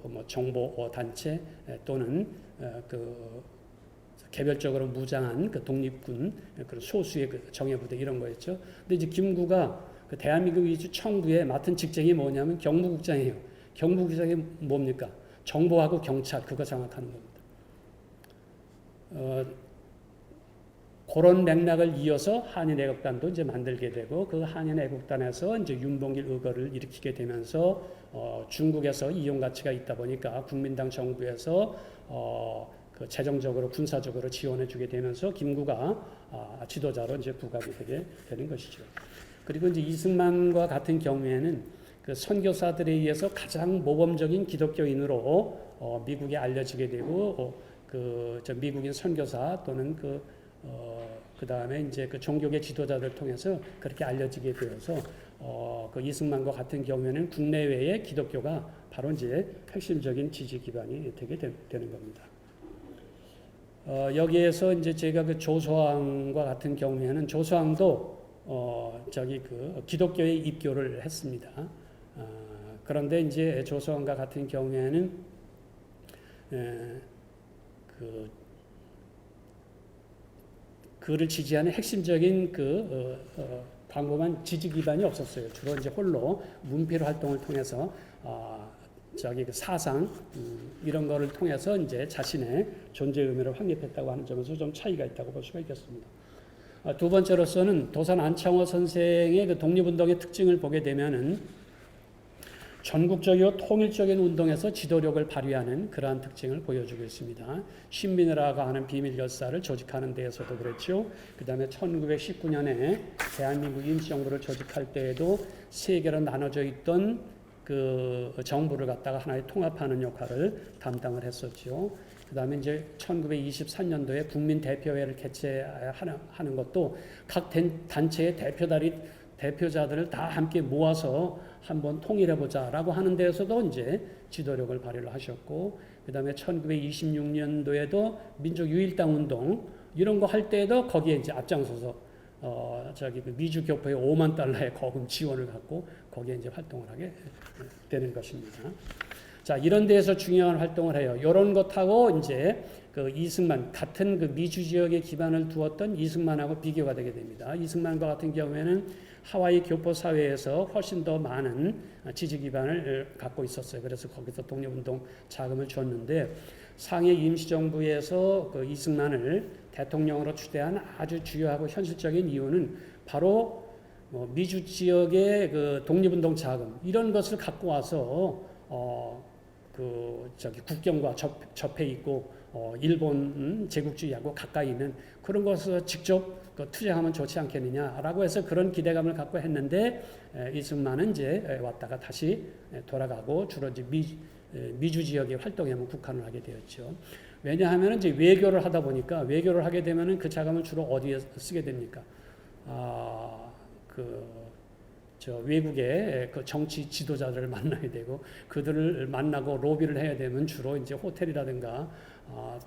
S2: 뭐 정보 단체 또는 그 개별적으로 무장한 그 독립군 그런 소수의 그 정예부대 이런 거였죠. 근데 이제 김구가 그 대한민국 이주 청구에 맡은 직책이 뭐냐면 경무국장이에요. 경무국장이 뭡니까? 정보하고 경찰 그거 장악하는 겁니다. 그런 맥락을 이어서 한인애국단도 이제 만들게 되고, 그 한인애국단에서 이제 윤봉길 의거를 일으키게 되면서 중국에서 이용 가치가 있다 보니까 국민당 정부에서 그 재정적으로 군사적으로 지원해주게 되면서 김구가 지도자로 이제 부각이 되게 되는 것이죠. 그리고 이제 이승만과 같은 경우에는 그 선교사들에 의해서 가장 모범적인 기독교인으로 미국에 알려지게 되고 저 미국인 선교사 또는 그 다음에 이제 그 종교계 지도자들 통해서 그렇게 알려지게 되어서 그 이승만과 같은 경우에는 국내외의 기독교가 바로 이제 핵심적인 지지 기반이 되게 되는 겁니다. 여기에서 이제 제가 그 조소왕과 같은 경우에는 조소왕도 저기 그 기독교에 입교를 했습니다. 그런데 이제 조소왕과 같은 경우에는 그를 지지하는 핵심적인 광범한 지지 기반이 없었어요. 주로 이제 홀로 문필 활동을 통해서 저기 그 사상 이런 거를 통해서 이제 자신의 존재 의미를 확립했다고 하는 점에서 좀 차이가 있다고 볼 수가 있겠습니다. 두 번째로서는 도산 안창호 선생의 그 독립운동의 특징을 보게 되면은 전국적이고 통일적인 운동에서 지도력을 발휘하는 그러한 특징을 보여주고 있습니다. 신민회라고 하는 비밀 결사를 조직하는 데에서도 그랬죠. 그 다음에 1919년에 대한민국 임시정부를 조직할 때에도 세 개로 나눠져 있던 그 정부를 갖다가 하나의 통합하는 역할을 담당을 했었죠. 그 다음에 이제 1924년도에 국민대표회를 개최하는 것도 각 단체의 대표자들을 다 함께 모아서 한번 통일해보자라고 하는 데에서도 이제 지도력을 발휘를 하셨고, 그 다음에 1926년도에도 민족유일당 운동 이런 거 할 때에도 거기에 이제 앞장서서 저기 그 미주 교포의 5만 달러의 거금 지원을 갖고 거기에 이제 활동을 하게 되는 것입니다. 자, 이런 데에서 중요한 활동을 해요. 이런 것하고 이제 그 이승만 같은 그 미주 지역에 기반을 두었던 이승만하고 비교가 되게 됩니다. 이승만과 같은 경우에는 하와이 교포 사회에서 훨씬 더 많은 지지 기반을 갖고 있었어요. 그래서 거기서 독립운동 자금을 줬는데 상해 임시정부에서 그 이승만을 대통령으로 추대한 아주 주요하고 현실적인 이유는 바로 미주 지역의 그 독립운동 자금 이런 것을 갖고 와서 저기 국경과 접해 있고 일본 제국주의하고 가까이 있는 그런 것을 직접 투쟁하면 좋지 않겠느냐라고 해서 그런 기대감을 갖고 했는데 이승만은 이제 왔다가 다시 돌아가고 주로 이제 미주 지역의 활동에만 국한을 하게 되었죠. 왜냐하면 이제 외교를 하다 보니까 외교를 하게 되면은 그 자금을 주로 어디에 쓰게 됩니까? 저 외국의 그 정치 지도자들을 만나야 되고 그들을 만나고 로비를 해야 되면 주로 이제 호텔이라든가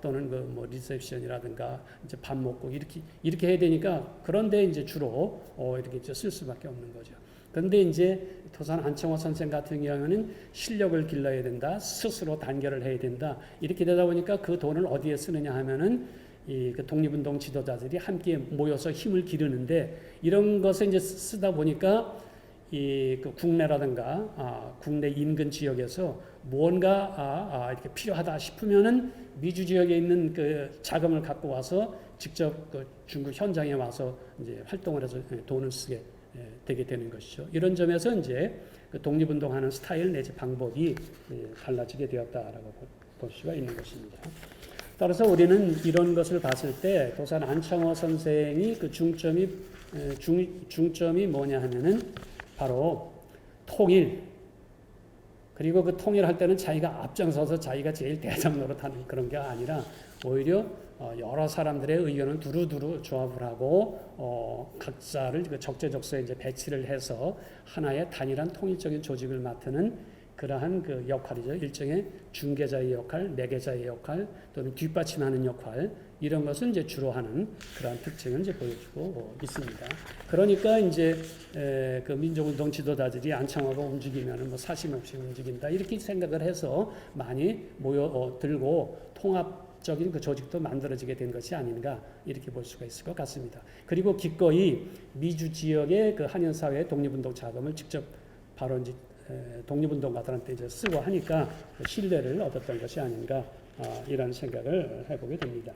S2: 또는 그 뭐 리셉션이라든가 이제 밥 먹고 이렇게 해야 되니까 그런데 이제 주로 이렇게 이제 쓸 수밖에 없는 거죠. 그런데 이제 도산 안창호 선생 같은 경우는 실력을 길러야 된다, 스스로 단결을 해야 된다 이렇게 되다 보니까 그 돈을 어디에 쓰느냐 하면은 그 독립운동 지도자들이 함께 모여서 힘을 기르는데 이런 것을 이제 쓰다 보니까 그 국내라든가 국내 인근 지역에서 뭔가 이렇게 필요하다 싶으면은 미주 지역에 있는 그 자금을 갖고 와서 직접 그 중국 현장에 와서 이제 활동을 해서 돈을 쓰게 되게 되는 것이죠. 이런 점에서 이제 그 독립운동하는 스타일 내지 방법이 달라지게 되었다라고 볼 수가 있는 것입니다. 따라서 우리는 이런 것을 봤을 때 도산 안창호 선생이 그 중점이 뭐냐 하면은 바로 통일, 그리고 그 통일할 때는 자기가 앞장서서 자기가 제일 대장 노릇하는 그런 게 아니라 오히려 여러 사람들의 의견을 두루두루 조합을 하고 각자를 그 적재적소에 이제 배치를 해서 하나의 단일한 통일적인 조직을 맡는 그러한 그 역할이죠. 일종의 중개자의 역할, 매개자의 역할 또는 뒷받침하는 역할 이런 것을 이제 주로 하는 그러한 특징을 이제 보여주고 있습니다. 그러니까 이제 그 민족운동 지도자들이 안창호가 움직이면은 뭐 사심없이 움직인다 이렇게 생각을 해서 많이 모여들고 통합적인 그 조직도 만들어지게 된 것이 아닌가 이렇게 볼 수가 있을 것 같습니다. 그리고 기꺼이 미주 지역의 그 한인사회의 독립운동 자금을 직접 바로 이제 독립운동가들한테 이제 쓰고 하니까 신뢰를 얻었던 것이 아닌가 이런 생각을 해보게 됩니다.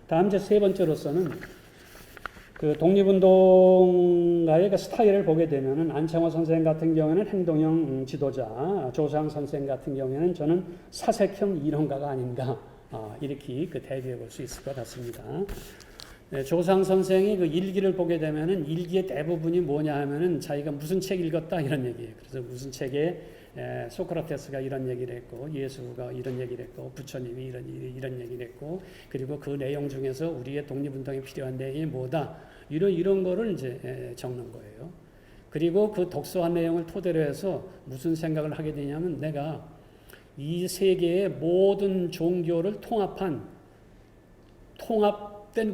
S2: 다음 이제 세 번째로서는 그 독립운동가의 그 스타일을 보게 되면은 안창호 선생 같은 경우에는 행동형 지도자, 조상 선생 같은 경우에는 저는 사색형 이론가가 아닌가 이렇게 그 대비해 볼 수 있을 것 같습니다. 조상 선생이 그 일기를 보게 되면은 일기의 대부분이 뭐냐 하면은 자기가 무슨 책 읽었다 이런 얘기예요. 그래서 무슨 책에 소크라테스가 이런 얘기를 했고 예수가 이런 얘기를 했고 부처님이 이런 얘기를 했고 그리고 그 내용 중에서 우리의 독립운동에 필요한 내용이 뭐다 이런 거를 이제 적는 거예요. 그리고 그 독서한 내용을 토대로 해서 무슨 생각을 하게 되냐면 내가 이 세계의 모든 종교를 통합된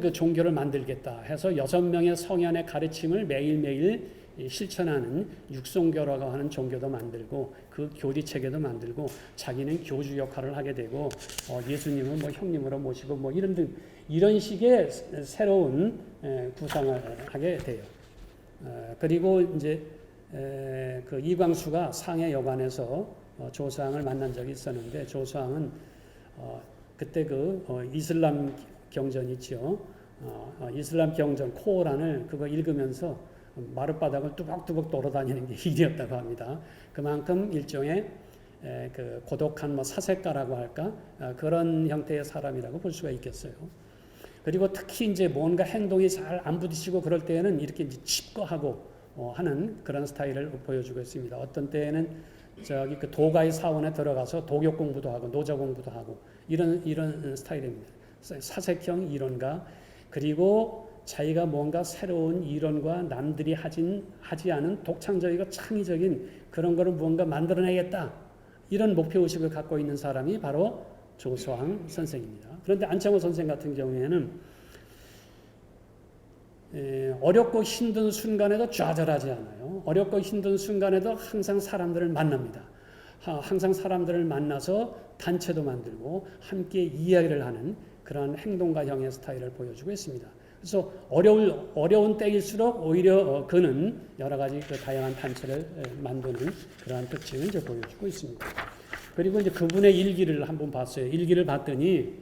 S2: 그 종교를 만들겠다 해서 6명의 성현의 가르침을 매일매일 실천하는 육성교라고 하는 종교도 만들고 그 교리체계도 만들고 자기는 교주 역할을 하게 되고 예수님은 뭐 형님으로 모시고 뭐 이런 식의 새로운 구상을 하게 돼요. 그리고 이제 그 이광수가 상해 여관에서 조상을 만난 적이 있었는데 조상은 그때 이슬람 경전 있죠. 이슬람 경전 코란을 그거 읽으면서 마룻바닥을 뚜벅뚜벅 돌아다니는 게 일이었다고 합니다. 그만큼 일종의 그 고독한 뭐 사색가라고 할까 그런 형태의 사람이라고 볼 수가 있겠어요. 그리고 특히 이제 뭔가 행동이 잘 안 부딪히고 그럴 때에는 이렇게 이제 칩거하고 하는 그런 스타일을 보여주고 있습니다. 어떤 때에는 그 도가의 사원에 들어가서 도교 공부도 하고 노자 공부도 하고 이런 스타일입니다. 사색형 이론가 그리고 자기가 뭔가 새로운 이론과 남들이 하지 않은 독창적이고 창의적인 그런 거를 무언가 만들어내겠다 이런 목표의식을 갖고 있는 사람이 바로 조소왕 선생입니다. 그런데 안창호 선생 같은 경우에는 어렵고 힘든 순간에도 좌절하지 않아요. 어렵고 힘든 순간에도 항상 사람들을 만납니다. 항상 사람들을 만나서 단체도 만들고 함께 이야기를 하는 그런 행동가형의 스타일을 보여주고 있습니다. 그래서 어려운 때일수록 오히려 그는 여러 가지 그 다양한 단체를 만드는 그러한 특징을 이제 보여주고 있습니다. 그리고 이제 그분의 일기를 한번 봤어요. 일기를 봤더니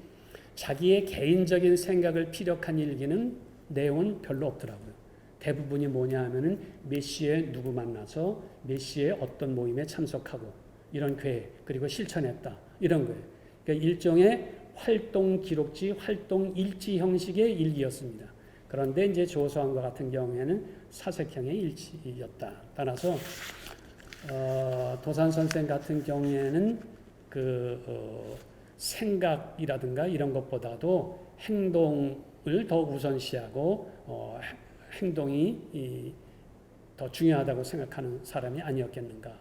S2: 자기의 개인적인 생각을 피력한 일기는 내용은 별로 없더라고요. 대부분이 뭐냐 하면은 몇 시에 누구 만나서 몇 시에 어떤 모임에 참석하고 이런 계획 그리고 실천했다 이런 거예요. 그러니까 일종의 활동 기록지, 활동 일지 형식의 일기였습니다. 그런데 이제 조소왕과 같은 경우에는 사색형의 일지였다. 따라서 도산 선생 같은 경우에는 생각이라든가 이런 것보다도 행동을 더 우선시하고 행동이 더 중요하다고 생각하는 사람이 아니었겠는가.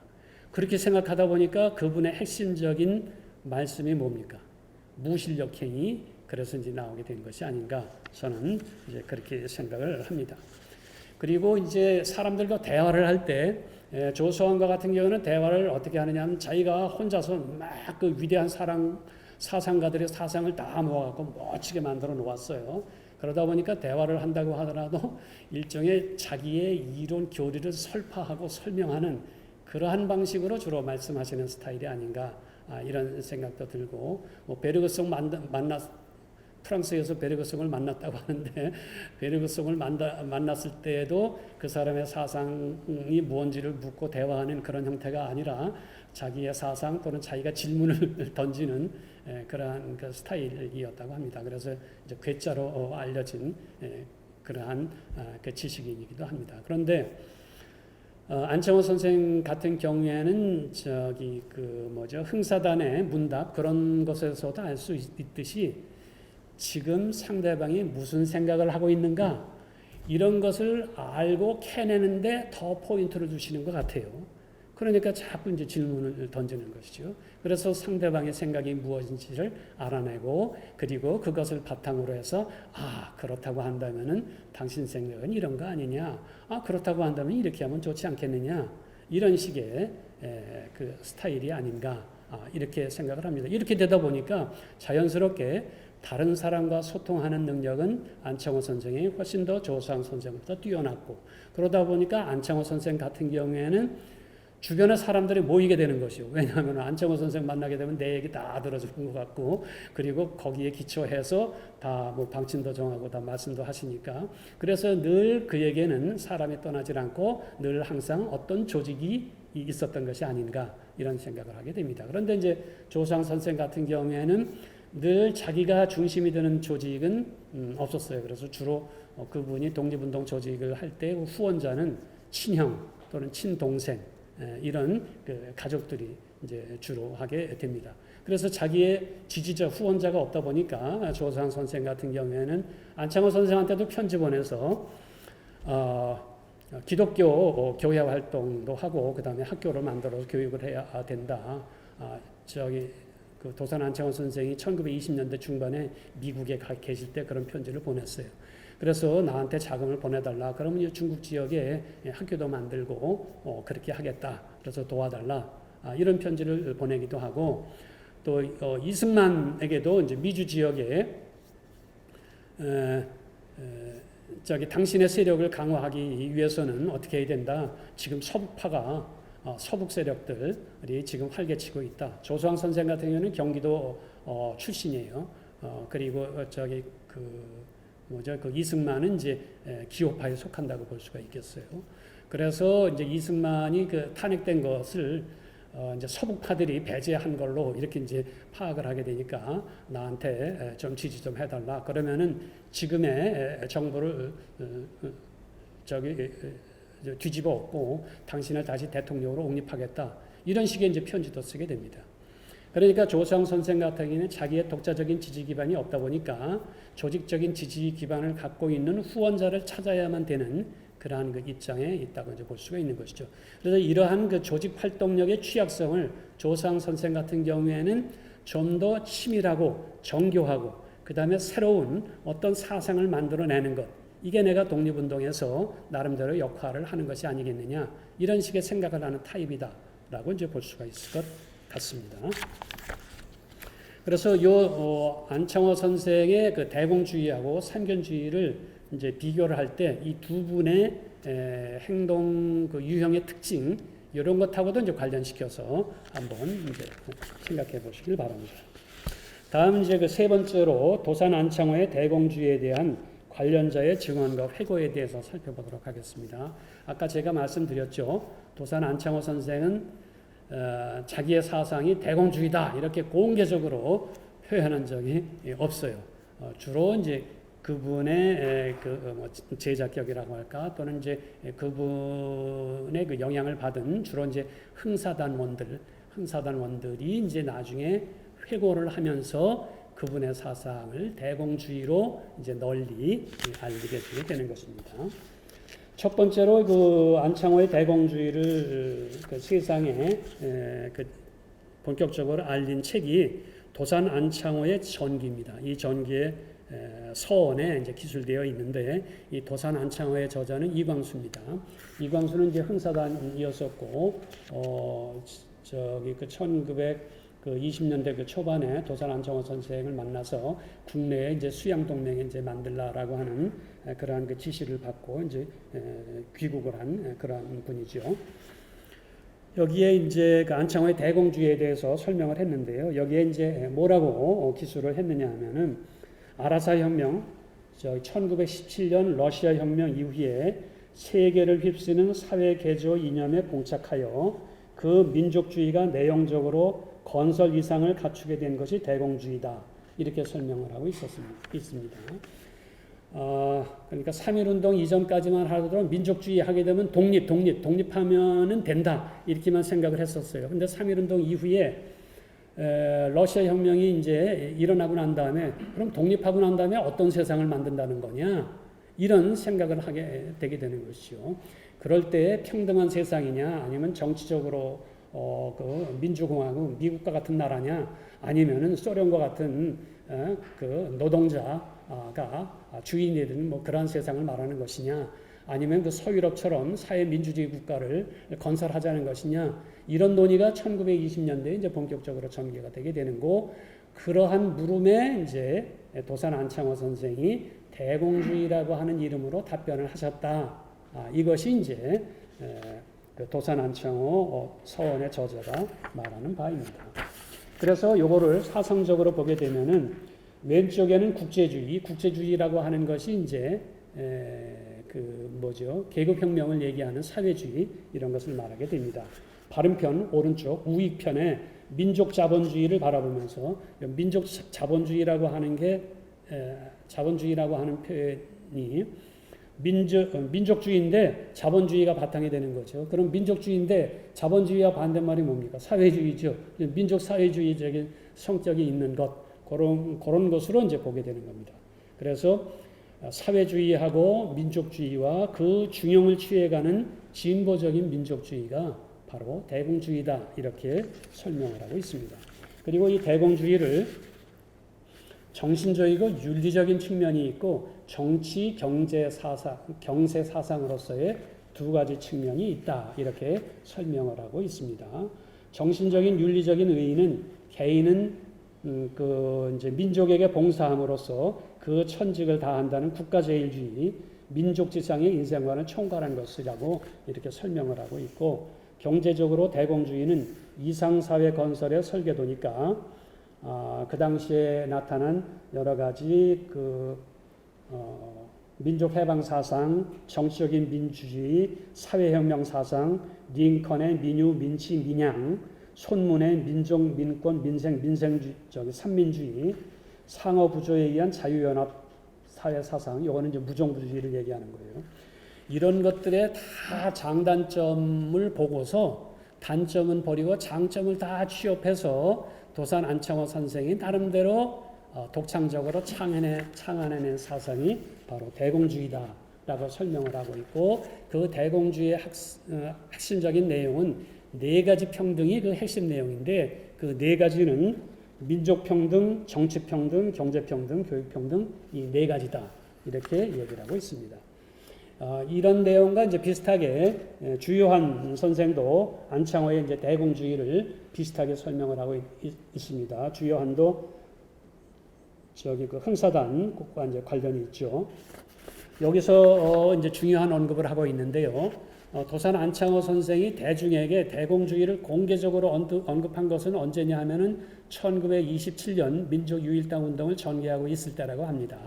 S2: 그렇게 생각하다 보니까 그분의 핵심적인 말씀이 뭡니까? 무실력행위, 그래서 이제 나오게 된 것이 아닌가 저는 이제 그렇게 생각을 합니다. 그리고 이제 사람들과 대화를 할 때 조소왕과 같은 경우는 대화를 어떻게 하느냐 하면 자기가 혼자서 막 그 위대한 사상가들의 사상을 다 모아갖고 멋지게 만들어 놓았어요. 그러다 보니까 대화를 한다고 하더라도 일종의 자기의 이론 교리를 설파하고 설명하는 그러한 방식으로 주로 말씀하시는 스타일이 아닌가 이런 생각도 들고 베르그송 프랑스에서 베르그송을 만났다고 하는데 베르그송을 만났을 때에도 그 사람의 사상이 뭔지를 묻고 대화하는 그런 형태가 아니라 자기의 사상 또는 자기가 질문을 던지는 그러한 그 스타일이었다고 합니다. 그래서 이제 괴짜로 알려진 그러한 그 지식인이기도 합니다. 그런데 안창호 선생 같은 경우에는 흥사단의 문답 그런 것에서도 알 수 있듯이 지금 상대방이 무슨 생각을 하고 있는가 이런 것을 알고 캐내는데 더 포인트를 주시는 것 같아요. 그러니까 자꾸 이제 질문을 던지는 것이죠. 그래서 상대방의 생각이 무엇인지를 알아내고 그리고 그것을 바탕으로 해서 그렇다고 한다면은 당신 생각은 이런 거 아니냐? 그렇다고 한다면 이렇게 하면 좋지 않겠느냐? 이런 식의 그 스타일이 아닌가 이렇게 생각을 합니다. 이렇게 되다 보니까 자연스럽게 다른 사람과 소통하는 능력은 안창호 선생이 훨씬 더 조소왕 선생보다 뛰어났고 그러다 보니까 안창호 선생 같은 경우에는 주변에 사람들이 모이게 되는 것이요. 왜냐하면 안창호 선생 만나게 되면 내 얘기 다 들어주는 것 같고 그리고 거기에 기초해서 다 뭐 방침도 정하고 다 말씀도 하시니까 그래서 늘 그에게는 사람이 떠나질 않고 늘 항상 어떤 조직이 있었던 것이 아닌가 이런 생각을 하게 됩니다. 그런데 이제 조소왕 선생 같은 경우에는 늘 자기가 중심이 되는 조직은 없었어요. 그래서 주로 그분이 독립운동 조직을 할 때 후원자는 친형 또는 친동생 이런 그 가족들이 이제 주로 하게 됩니다. 그래서 자기의 지지자 후원자가 없다 보니까 조수환 선생 같은 경우에는 안창호 선생한테도 편지 보내서 기독교 교회 활동도 하고 그 다음에 학교를 만들어서 교육을 해야 된다. 그 도산 안창호 선생이 1920년대 중반에 미국에 계실 때 그런 편지를 보냈어요. 그래서 나한테 자금을 보내달라. 그러면 중국 지역에 학교도 만들고 그렇게 하겠다. 그래서 도와달라. 이런 편지를 보내기도 하고 또 이승만에게도 이제 미주 지역에 당신의 세력을 강화하기 위해서는 어떻게 해야 된다. 지금 서북파가 서북 세력들이 지금 활개치고 있다. 조수왕 선생 같은 경우는 경기도 출신이에요. 그리고 그 이승만은 이제 기호파에 속한다고 볼 수가 있겠어요. 그래서 이제 이승만이 그 탄핵된 것을 이제 서북파들이 배제한 걸로 이렇게 이제 파악을 하게 되니까 나한테 좀 지지 좀 해달라. 그러면은 지금의 정부를 뒤집어 엎고 당신을 다시 대통령으로 옹립하겠다. 이런 식의 이제 편지도 쓰게 됩니다. 그러니까 조수왕 선생 같은 경우는 자기의 독자적인 지지 기반이 없다 보니까 조직적인 지지 기반을 갖고 있는 후원자를 찾아야만 되는 그러한 그 입장에 있다고 이제 볼 수가 있는 것이죠. 그래서 이러한 그 조직 활동력의 취약성을 조수왕 선생 같은 경우에는 좀 더 치밀하고 정교하고 그 다음에 새로운 어떤 사상을 만들어내는 것, 이게 내가 독립운동에서 나름대로 역할을 하는 것이 아니겠느냐, 이런 식의 생각을 하는 타입이다라고 이제 볼 수가 있을 것 같습니다. 그래서 안창호 선생의 그 대공주의하고 삼견주의를 이제 비교를 할 때 이 두 분의 행동 그 유형의 특징 이런 것하고도 이제 관련시켜서 한번 이제 생각해 보시길 바랍니다. 다음 이제 그 세 번째로 도산 안창호의 대공주의에 대한 관련자의 증언과 회고에 대해서 살펴보도록 하겠습니다. 아까 제가 말씀드렸죠. 도산 안창호 선생은 자기의 사상이 대공주의다 이렇게 공개적으로 표현한 적이 없어요. 주로 이제 그분의 제자격이라고 할까 또는 이제 그분의 그 영향을 받은 주로 이제 흥사단원들이 이제 나중에 회고를 하면서 그분의 사상을 대공주의로 이제 널리 알리게 되는 것입니다. 첫 번째로 그 안창호의 대공주의를 그 세상에 본격적으로 알린 책이 도산 안창호의 전기입니다. 이 전기의 서원에 이제 기술되어 있는데 이 도산 안창호의 저자는 이광수입니다. 이광수는 이제 흥사단이었었고 그 1920년대 그 초반에 도산 안창호 선생을 만나서 국내에 이제 수양 동맹에 이제 만들라라고 하는 그러한 그 지시를 받고 이제 귀국을 한 그러한 분이죠. 여기에 이제 그 안창호의 대공주의에 대해서 설명을 했는데요. 여기에 이제 뭐라고 기술을 했느냐 하면은 아라사 혁명, 1917년 러시아 혁명 이후에 세계를 휩쓰는 사회 개조 이념에 봉착하여 그 민족주의가 내용적으로 건설 이상을 갖추게 된 것이 대공주의다. 이렇게 설명을 하고 있습니다. 그러니까 3.1운동 이전까지만 하더라도 민족주의 하게 되면 독립하면은 된다. 이렇게만 생각을 했었어요. 근데 3.1운동 이후에 러시아 혁명이 이제 일어나고 난 다음에 그럼 독립하고 난 다음에 어떤 세상을 만든다는 거냐? 이런 생각을 하게 되게 되는 것이죠. 그럴 때 평등한 세상이냐 아니면 정치적으로 그 민주공화국 미국과 같은 나라냐 아니면은 소련과 같은 그 노동자가 주인이 되는 뭐 그런 세상을 말하는 것이냐 아니면 그 서유럽처럼 사회민주주의 국가를 건설하자는 것이냐 이런 논의가 1920년대에 이제 본격적으로 전개가 되게 되는 거 그러한 물음에 이제 도산 안창호 선생이 대공주의라고 하는 이름으로 답변을 하셨다. 이것이 이제 그 도산 안창호 서원의 저자가 말하는 바입니다. 그래서 요거를 사상적으로 보게 되면은 왼쪽에는 국제주의라고 하는 것이 이제 계급혁명을 얘기하는 사회주의 이런 것을 말하게 됩니다. 바른편 오른쪽 우익편에 민족 자본주의를 바라보면서 민족 자본주의라고 하는 게 자본주의라고 하는 표현이 민족주의인데 자본주의가 바탕이 되는 거죠. 그럼 민족주의인데 자본주의와 반대말이 뭡니까? 사회주의죠. 민족 사회주의적인 성격이 있는 것, 그런 것으로 이제 보게 되는 겁니다. 그래서 사회주의하고 민족주의와 그 중용을 취해가는 진보적인 민족주의가 바로 대공주의다, 이렇게 설명을 하고 있습니다. 그리고 이 대공주의를 정신적이고 윤리적인 측면이 있고 정치, 경제 사상으로서의 두 가지 측면이 있다, 이렇게 설명을 하고 있습니다. 정신적인 윤리적인 의의는 개인은 이제 민족에게 봉사함으로써 그 천직을 다한다는 국가제일주의, 민족지상의 인생관을 총괄한 것이라고 이렇게 설명을 하고 있고, 경제적으로 대공주의는 이상사회 건설의 설계도니까 그 당시에 나타난 여러 가지 민족해방 사상, 정치적인 민주주의, 사회혁명 사상, 링컨의 민유, 민치, 민양, 손문의 민족, 민권, 민생주의, 삼민주의, 상어부조에 의한 자유연합 사회 사상, 이거는 이제 무정부주의를 얘기하는 거예요. 이런 것들의 다 장단점을 보고서 단점은 버리고 장점을 다 취업해서 도산 안창호 선생이 나름대로 독창적으로 창안해낸 사상이 바로 대공주의다라고 설명을 하고 있고, 그 대공주의의 핵심적인 내용은 네 가지 평등이 그 핵심 내용인데, 그 네 가지는 민족평등, 정치평등, 경제평등, 교육평등, 이 네 가지다, 이렇게 얘기를 하고 있습니다. 이런 내용과 이제 비슷하게 주요한 선생도 안창호의 이제 대공주의를 비슷하게 설명을 하고 있습니다. 주요한도 그 흥사단과 이제 관련이 있죠. 여기서 이제 중요한 언급을 하고 있는데요. 도산 안창호 선생이 대중에게 대공주의를 공개적으로 언급한 것은 언제냐 하면은 1927년 민족유일당 운동을 전개하고 있을 때라고 합니다.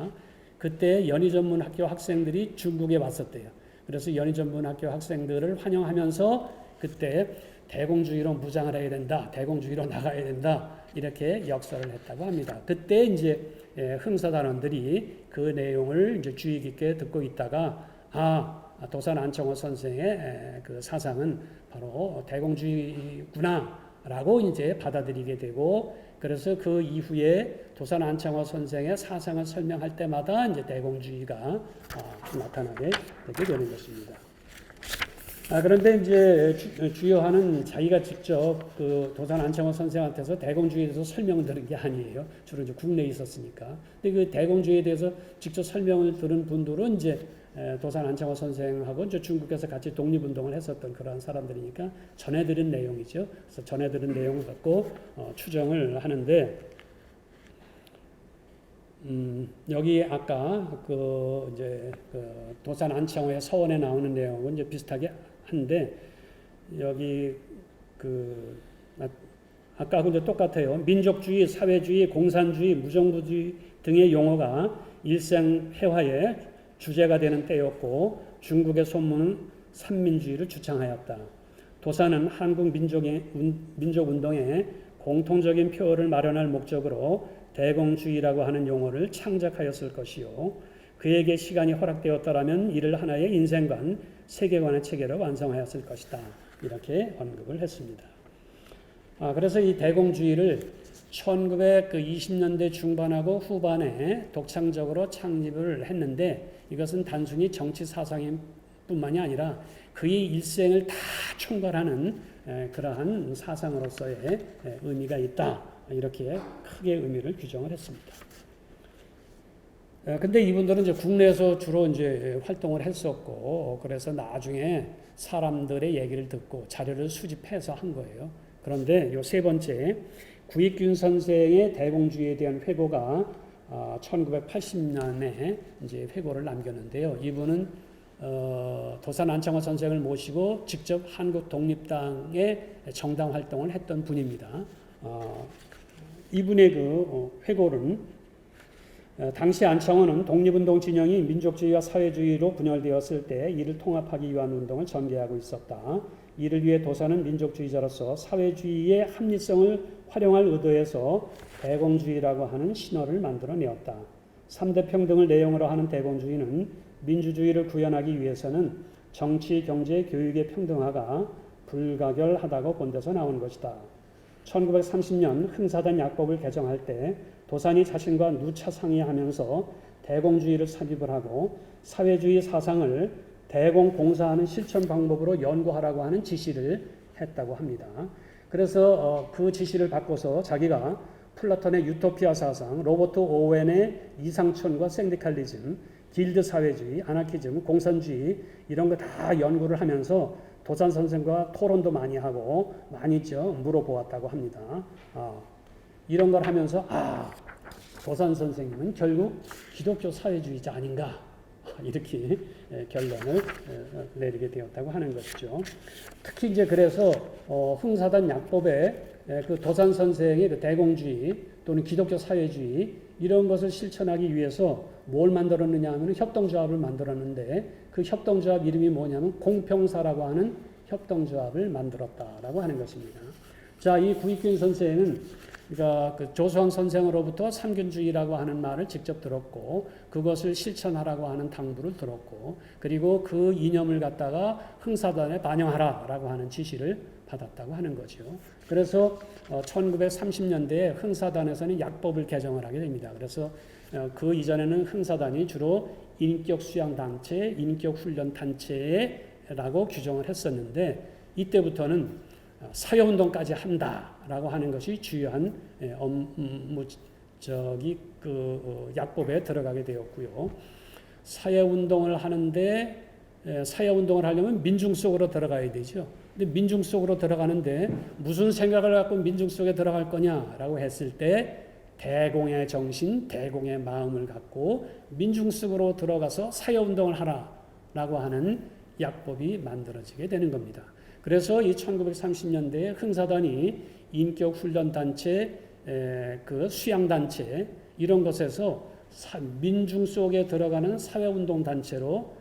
S2: 그때 연희전문학교 학생들이 중국에 왔었대요. 그래서 연희전문학교 학생들을 환영하면서 그때 대공주의로 무장을 해야 된다, 대공주의로 나가야 된다, 이렇게 역설을 했다고 합니다. 그때 이제 흥사단원들이 그 내용을 이제 주의 깊게 듣고 있다가 도산 안창호 선생의 그 사상은 바로 대공주의구나라고 이제 받아들이게 되고, 그래서 그 이후에 도산 안창호 선생의 사상을 설명할 때마다 이제 대공주의가 나타나게 되게 되는 것입니다. 그런데 이제 주요하는 자기가 직접 그 도산 안창호 선생한테서 대공주의에 대해서 설명을 들은 게 아니에요. 주로 이제 국내에 있었으니까. 근데 그 대공주의에 대해서 직접 설명을 들은 분들은 이제 도산 안창호 선생하고 이제 중국에서 같이 독립운동을 했었던 그러한 사람들이니까 전해들은 내용이죠. 그래서 전해들은 내용을 갖고 추정을 하는데, 여기 아까 이제 도산 안창호의 서원에 나오는 내용은 이제 비슷하게 한데, 여기 아까하고 이제 똑같아요. 민족주의, 사회주의, 공산주의, 무정부주의 등의 용어가 일생 회화의 주제가 되는 때였고, 중국의 손문은 삼민주의를 주창하였다. 도산은 한국 민족운동의 공통적인 표어를 마련할 목적으로 대공주의라고 하는 용어를 창작하였을 것이요, 그에게 시간이 허락되었더라면 이를 하나의 인생관, 세계관의 체계로 완성하였을 것이다, 이렇게 언급을 했습니다. 그래서 이 대공주의를 1920년대 중반하고 후반에 독창적으로 창립을 했는데, 이것은 단순히 정치 사상인 뿐만이 아니라 그의 일생을 다 총괄하는 그러한 사상으로서의 의미가 있다, 이렇게 크게 의미를 규정을 했습니다. 근데 이분들은 이제 국내에서 주로 이제 활동을 했었고, 그래서 나중에 사람들의 얘기를 듣고 자료를 수집해서 한 거예요. 그런데 요 세 번째, 구익균 선생의 대공주의에 대한 회고가 1980년에 이제 회고를 남겼는데요. 이분은 도산 안창호 선생을 모시고 직접 한국 독립당의 정당 활동을 했던 분입니다. 이분의 그 회고는 당시 안창호는 독립운동 진영이 민족주의와 사회주의로 분열되었을 때 이를 통합하기 위한 운동을 전개하고 있었다. 이를 위해 도사는 민족주의자로서 사회주의의 합리성을 활용할 의도에서 대공주의라고 하는 신호를 만들어내었다. 3대 평등을 내용으로 하는 대공주의는 민주주의를 구현하기 위해서는 정치, 경제, 교육의 평등화가 불가결하다고 본 데서 나온 것이다. 1930년 흥사단 약법을 개정할 때 도산이 자신과 누차 상의하면서 대공주의를 삽입을 하고 사회주의 사상을 대공봉사하는 실천 방법으로 연구하라고 하는 지시를 했다고 합니다. 그래서 그 지시를 받고서 자기가 플라톤의 유토피아 사상, 로버트 오웬의 이상촌과 생디칼리즘, 길드 사회주의, 아나키즘, 공산주의 이런 거 다 연구를 하면서 도산 선생과 토론도 많이 하고 많이 물어보았다고 합니다. 이런 걸 하면서 도산 선생님은 결국 기독교 사회주의자 아닌가 이렇게 결론을 내리게 되었다고 하는 것이죠. 특히 이제 그래서 흥사단 약법에 그 도산 선생의 그 대공주의 또는 기독교 사회주의 이런 것을 실천하기 위해서 뭘 만들었느냐 하면 협동조합을 만들었는데 그 협동조합 이름이 뭐냐면 공평사라고 하는 협동조합을 만들었다라고 하는 것입니다. 자, 이 구익균 선생은 그러니까 그 조수왕 선생으로부터 삼균주의라고 하는 말을 직접 들었고 그것을 실천하라고 하는 당부를 들었고 그리고 그 이념을 갖다가 흥사단에 반영하라라고 하는 지시를 받았다고 하는 거죠. 그래서 1930년대에 흥사단에서는 약법을 개정을 하게 됩니다. 그래서 그 이전에는 흥사단이 주로 인격 수양 단체, 인격 훈련 단체라고 규정을 했었는데 이때부터는 사회운동까지 한다라고 하는 것이 주요한 약법에 들어가게 되었고요. 사회운동을 하는데 사회운동을 하려면 민중 속으로 들어가야 되죠. 근데 민중 속으로 들어가는데 무슨 생각을 갖고 민중 속에 들어갈 거냐라고 했을 때 대공의 정신, 대공의 마음을 갖고 민중 속으로 들어가서 사회운동을 하라라고 하는 약법이 만들어지게 되는 겁니다. 그래서 이 1930년대에 흥사단이 인격훈련단체, 그 수양단체 이런 것에서 민중 속에 들어가는 사회운동단체로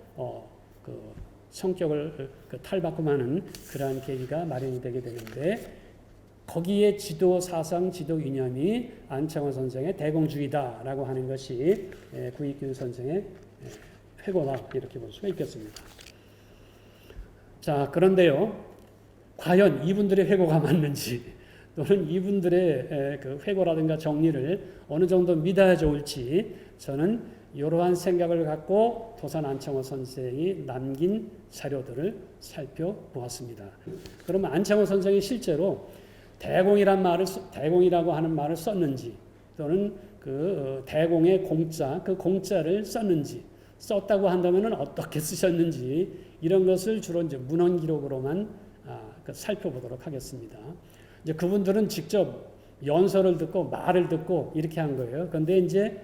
S2: 그 성격을 탈바꿈하는 그러한 계기가 마련이 되게 되는데 거기에 지도 사상, 지도 이념이 안창호 선생의 대공주의다라고 하는 것이 구익균 선생의 회고다 이렇게 볼 수가 있겠습니다. 자, 그런데요, 과연 이분들의 회고가 맞는지 또는 이분들의 그 회고라든가 정리를 어느 정도 믿어야 좋을지 저는 이러한 생각을 갖고 도산 안창호 선생이 남긴 자료들을 살펴보았습니다. 그러면 안창호 선생이 실제로 대공이라고 하는 말을 썼는지 또는 그 대공의 공자, 그 공자를 썼는지 썼다고 한다면 어떻게 쓰셨는지 이런 것을 주로 이제 문헌 기록으로만 살펴보도록 하겠습니다. 이제 그분들은 직접 연설을 듣고 말을 듣고 이렇게 한 거예요. 그런데 이제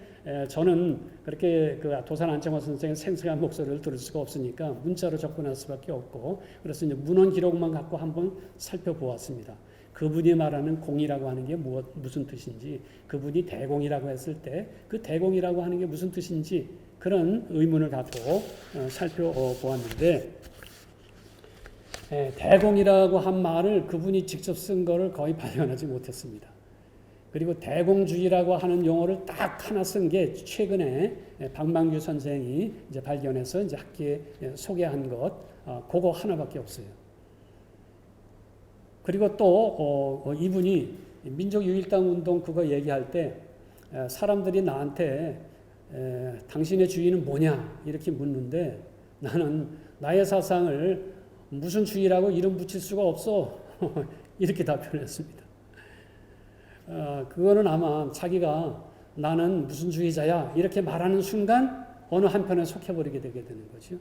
S2: 저는 그렇게 그 도산 안창호 선생의 생생한 목소리를 들을 수가 없으니까 문자로 접근할 수밖에 없고 그래서 이제 문헌 기록만 갖고 한번 살펴보았습니다. 그분이 말하는 공이라고 하는 게 무슨 뜻인지, 그분이 대공이라고 했을 때 그 대공이라고 하는 게 무슨 뜻인지 그런 의문을 갖고 살펴보았는데 대공이라고 한 말을 그분이 직접 쓴 거를 거의 발견하지 못했습니다. 그리고 대공주의라고 하는 용어를 딱 하나 쓴 게 최근에 박만규 선생이 이제 발견해서 이제 학계에 소개한 것, 그거 하나밖에 없어요. 그리고 또 이분이 민족유일당 운동 그거 얘기할 때 사람들이 나한테 당신의 주의는 뭐냐 이렇게 묻는데 나는 나의 사상을 무슨 주의라고 이름 붙일 수가 없어 이렇게 답변했습니다. 그거는 아마 자기가 나는 무슨 주의자야 이렇게 말하는 순간 어느 한편에 속해버리게 되게 되는 거죠.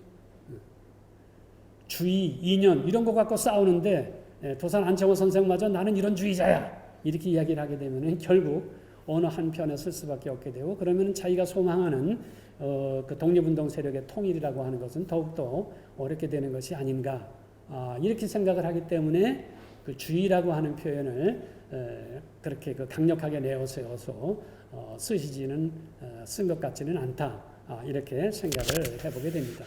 S2: 주의, 이념 이런 거 갖고 싸우는데 도산 안창호 선생마저 나는 이런 주의자야 이렇게 이야기를 하게 되면 결국 어느 한편에 쓸 수밖에 없게 되고 그러면 자기가 소망하는 그 독립운동 세력의 통일이라고 하는 것은 더욱더 어렵게 되는 것이 아닌가 이렇게 생각을 하기 때문에 그 주의라고 하는 표현을 그렇게 그 강력하게 내어세워서 쓴 것 같지는 않다 이렇게 생각을 해보게 됩니다.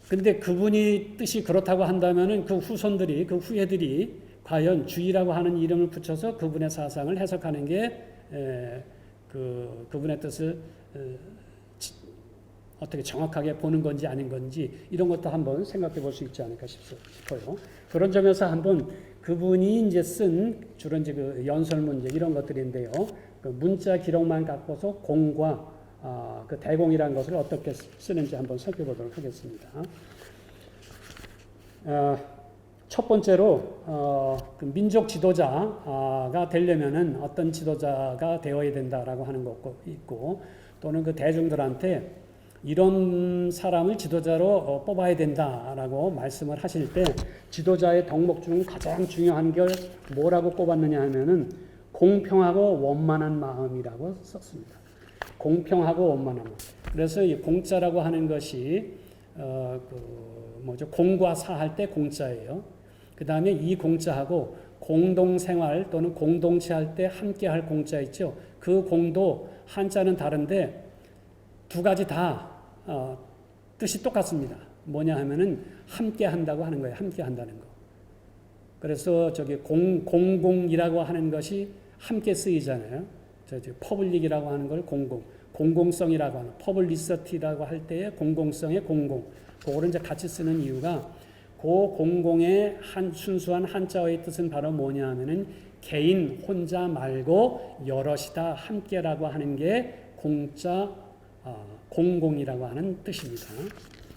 S2: 근데 그분이 뜻이 그렇다고 한다면은 그 후손들이, 그 후예들이 과연 주의라고 하는 이름을 붙여서 그분의 사상을 해석하는 게 그분의 뜻을 어떻게 정확하게 보는 건지 아닌 건지 이런 것도 한번 생각해 볼 수 있지 않을까 싶어요. 그런 점에서 한번 그분이 이제 쓴 주로 이제 그 연설 문제 이런 것들인데요. 그 문자 기록만 갖고서 공과 그 대공이라는 것을 어떻게 쓰는지 한번 살펴보도록 하겠습니다. 첫 번째로 그 민족 지도자가 되려면은 어떤 지도자가 되어야 된다라고 하는 것도 있고 또는 그 대중들한테 이런 사람을 지도자로 뽑아야 된다라고 말씀을 하실 때 지도자의 덕목 중 가장 중요한 걸 뭐라고 꼽았느냐 하면은 공평하고 원만한 마음이라고 썼습니다. 공평하고 원만한 마음. 그래서 이 공자라고 하는 것이 공과 사할 때 공자예요. 그 다음에 이 공자하고 공동생활 또는 공동체 할 때 함께할 공자 있죠. 그 공도 한자는 다른데 두 가지 다 뜻이 똑같습니다. 뭐냐 하면은 함께 한다고 하는 거예요. 함께 한다는 거. 그래서 저기 공공이라고 하는 것이 함께 쓰이잖아요. 퍼블릭이라고 하는 걸 공공성이라고 하는 퍼블리서티라고 할 때의 공공성의 공공. 그거를 이제 같이 쓰는 이유가 그 공공의 순수한 한자어의 뜻은 바로 뭐냐 하면은 개인 혼자 말고 여럿이다 함께라고 하는 게 공공이라고 하는 뜻입니다.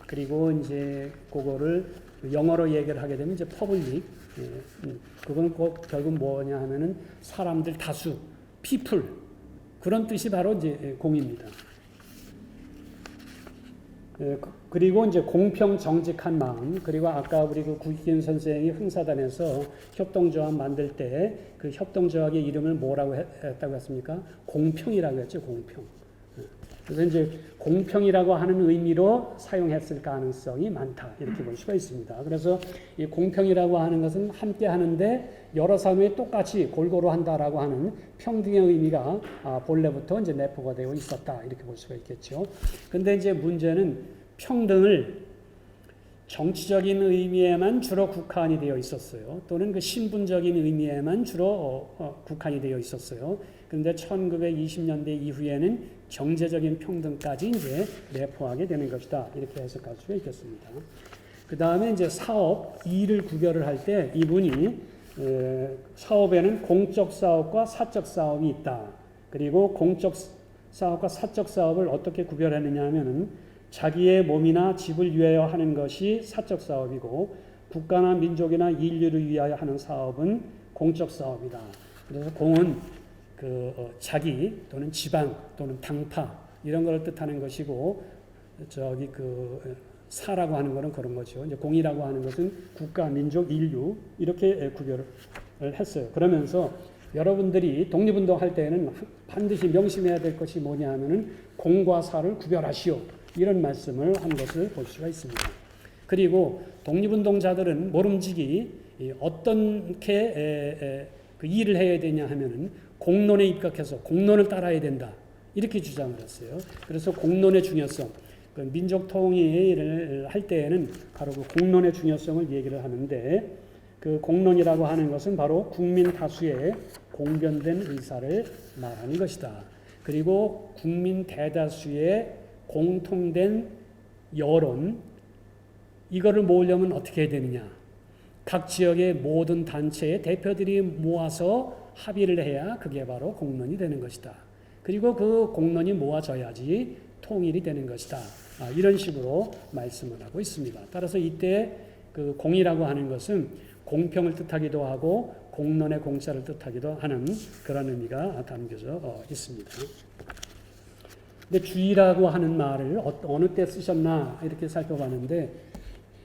S2: 그리고 이제 그거를 영어로 얘기를 하게 되면 이제 퍼블릭. 그건 꼭 결국 뭐냐 하면은 사람들 다수, people 그런 뜻이 바로 이제 공입니다. 그리고 이제 공평 정직한 마음, 그리고 아까 우리 그 구익균 선생이 흥사단에서 협동조합 만들 때 그 협동조합의 이름을 뭐라고 했다고 했습니까? 공평이라고 했죠, 공평. 그래서 이제 공평이라고 하는 의미로 사용했을 가능성이 많다 이렇게 볼 수가 있습니다. 그래서 이 공평이라고 하는 것은 함께 하는데 여러 사람이 똑같이 골고루 한다라고 하는 평등의 의미가 본래부터 이제 내포가 되어 있었다 이렇게 볼 수가 있겠죠. 근데 이제 문제는 평등을 정치적인 의미에만 주로 국한이 되어 있었어요. 또는 그 신분적인 의미에만 주로 국한이 되어 있었어요. 그런데 1920년대 이후에는 경제적인 평등까지 이제 내포하게 되는 것이다. 이렇게 해석할 수가 있겠습니다. 그 다음에 이제 사업, 일을 구별을 할 때 이분이 사업에는 공적 사업과 사적 사업이 있다. 그리고 공적 사업과 사적 사업을 어떻게 구별하느냐 하면은 자기의 몸이나 집을 위하여 하는 것이 사적 사업이고 국가나 민족이나 인류를 위하여 하는 사업은 공적 사업이다. 그래서 공은 자기 또는 지방 또는 당파 이런 걸 뜻하는 것이고 사라고 하는 것은 그런 거죠. 이제 공이라고 하는 것은 국가, 민족, 인류 이렇게 구별을 했어요. 그러면서 여러분들이 독립운동할 때는 반드시 명심해야 될 것이 뭐냐 하면은 공과 사를 구별하시오. 이런 말씀을 한 것을 볼 수가 있습니다. 그리고 독립운동자들은 모름지기 어떻게 그 일을 해야 되냐 하면은 공론에 입각해서 공론을 따라야 된다. 이렇게 주장을 했어요. 그래서 공론의 중요성, 그 민족 통일을 할 때에는 바로 그 공론의 중요성을 얘기를 하는데 그 공론이라고 하는 것은 바로 국민 다수의 공변된 의사를 말하는 것이다. 그리고 국민 대다수의 공통된 여론, 이거를 모으려면 어떻게 해야 되느냐. 각 지역의 모든 단체의 대표들이 모아서 합의를 해야 그게 바로 공론이 되는 것이다. 그리고 그 공론이 모아져야지 통일이 되는 것이다. 이런 식으로 말씀을 하고 있습니다. 따라서 이때 그 공이라고 하는 것은 공평을 뜻하기도 하고 공론의 공자를 뜻하기도 하는 그런 의미가 담겨져 있습니다. 근데 주의라고 하는 말을 어느 때 쓰셨나 이렇게 살펴봤는데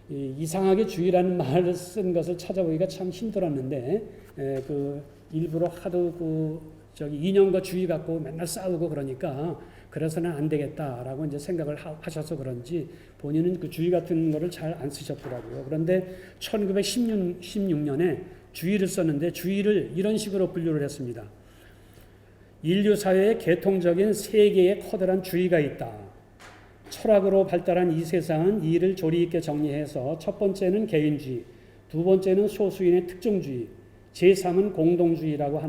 S2: 이상하게 주의라는 말을 쓴 것을 찾아보기가 참 힘들었는데 일부러 하도 이념과 주의 갖고 맨날 싸우고 그러니까 그래서는 안 되겠다라고 이제 생각을 하셔서 그런지 본인은 그 주의 같은 거를 잘 안 쓰셨더라고요. 그런데 1916년에 주의를 썼는데 주의를 이런 식으로 분류를 했습니다. 인류 사회에 계통적인 세 개의 커다란 주의가 있다. 철학으로 발달한 이 세상은 이를 조리 있게 정리해서 첫 번째는 개인주의, 두 번째는 소수인의 특종주의, 제3은 공동주의라고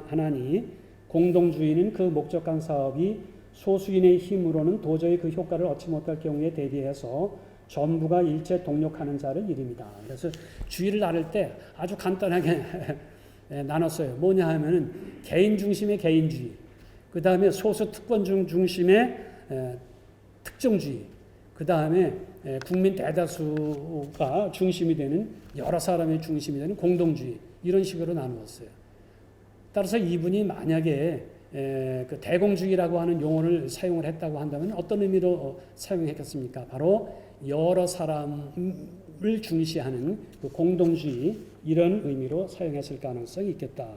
S2: 하나니 공동주의는 그 목적한 사업이 소수인의 힘으로는 도저히 그 효과를 얻지 못할 경우에 대비해서 전부가 일체 동력하는 자를 이릅니다. 그래서 주의를 나눌 때 아주 간단하게 나눴어요. 뭐냐 하면은 개인 중심의 개인주의, 그 다음에 소수 특권중 중심의 특정주의, 그 다음에 국민 대다수가 중심이 되는 여러 사람의 중심이 되는 공동주의, 이런 식으로 나누었어요. 따라서 이분이 만약에 그 대공주의라고 하는 용어를 사용을 했다고 한다면 어떤 의미로 사용했겠습니까? 바로 여러 사람을 중시하는 그 공동주의, 이런 의미로 사용했을 가능성이 있겠다,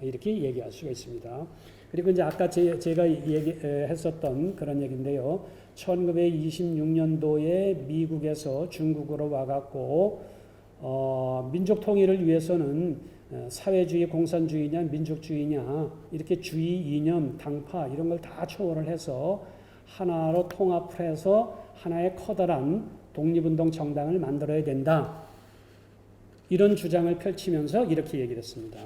S2: 이렇게 얘기할 수가 있습니다. 그리고 이제 아까 제가 얘기했었던 그런 얘기인데요. 1926년도에 미국에서 중국으로 와갖고 민족 통일을 위해서는 사회주의, 공산주의냐, 민족주의냐, 이렇게 주의, 이념, 당파 이런 걸 다 초월을 해서 하나로 통합을 해서 하나의 커다란 독립운동 정당을 만들어야 된다, 이런 주장을 펼치면서 이렇게 얘기를 했습니다.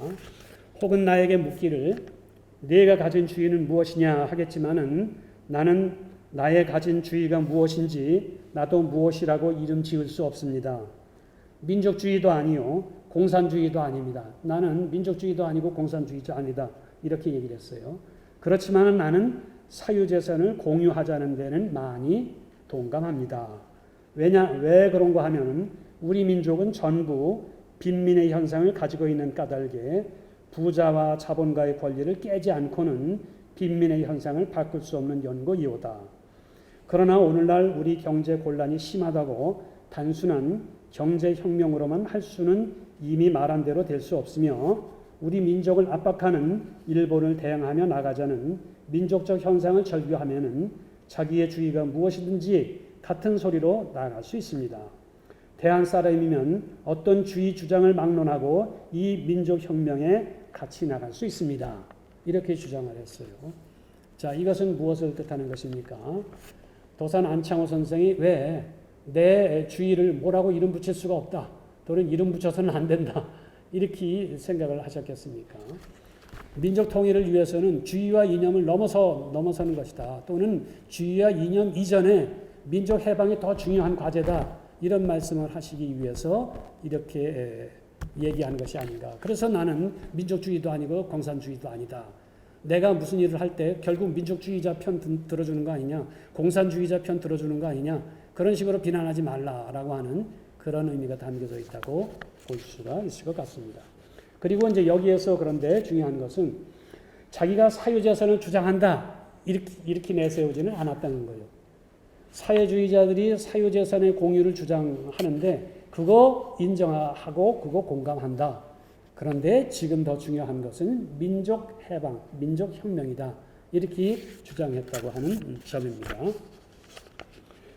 S2: 혹은 나에게 묻기를 네가 가진 주의는 무엇이냐 하겠지만은 나는 나의 가진 주의가 무엇인지 나도 무엇이라고 이름 지을 수 없습니다. 민족주의도 아니요, 공산주의도 아닙니다. 나는 민족주의도 아니고 공산주의도 아니다, 이렇게 얘기를 했어요. 그렇지만 나는 사유재산을 공유하자는 데는 많이 동감합니다. 왜 그런가 하면 우리 민족은 전부 빈민의 현상을 가지고 있는 까닭에 부자와 자본가의 권리를 깨지 않고는 빈민의 현상을 바꿀 수 없는 연고이오다. 그러나 오늘날 우리 경제 곤란이 심하다고 단순한 경제혁명으로만 할 수는 이미 말한 대로 될 수 없으며 우리 민족을 압박하는 일본을 대항하며 나가자는 민족적 현상을 절규하면은 자기의 주의가 무엇이든지 같은 소리로 나갈 수 있습니다. 대한 사람이면 어떤 주의 주장을 막론하고 이 민족혁명에 같이 나갈 수 있습니다. 이렇게 주장을 했어요. 자, 이것은 무엇을 뜻하는 것입니까? 도산 안창호 선생이 왜 내 주의를 뭐라고 이름 붙일 수가 없다, 또는 이름 붙여서는 안 된다, 이렇게 생각을 하셨겠습니까? 민족 통일을 위해서는 주의와 이념을 넘어서는 것이다, 또는 주의와 이념 이전에 민족 해방이 더 중요한 과제다, 이런 말씀을 하시기 위해서 이렇게 얘기하는 것이 아닌가. 그래서 나는 민족주의도 아니고 공산주의도 아니다. 내가 무슨 일을 할 때 결국 민족주의자 편 들어주는 거 아니냐, 공산주의자 편 들어주는 거 아니냐, 그런 식으로 비난하지 말라라고 하는 그런 의미가 담겨져 있다고 볼 수가 있을 것 같습니다. 그리고 이제 여기에서 그런데 중요한 것은 자기가 사유재산을 주장한다, 이렇게 내세우지는 않았다는 거예요. 사회주의자들이 사유재산의 공유를 주장하는데 그거 인정하고 그거 공감한다. 그런데 지금 더 중요한 것은 민족 해방, 민족 혁명이다, 이렇게 주장했다고 하는 점입니다.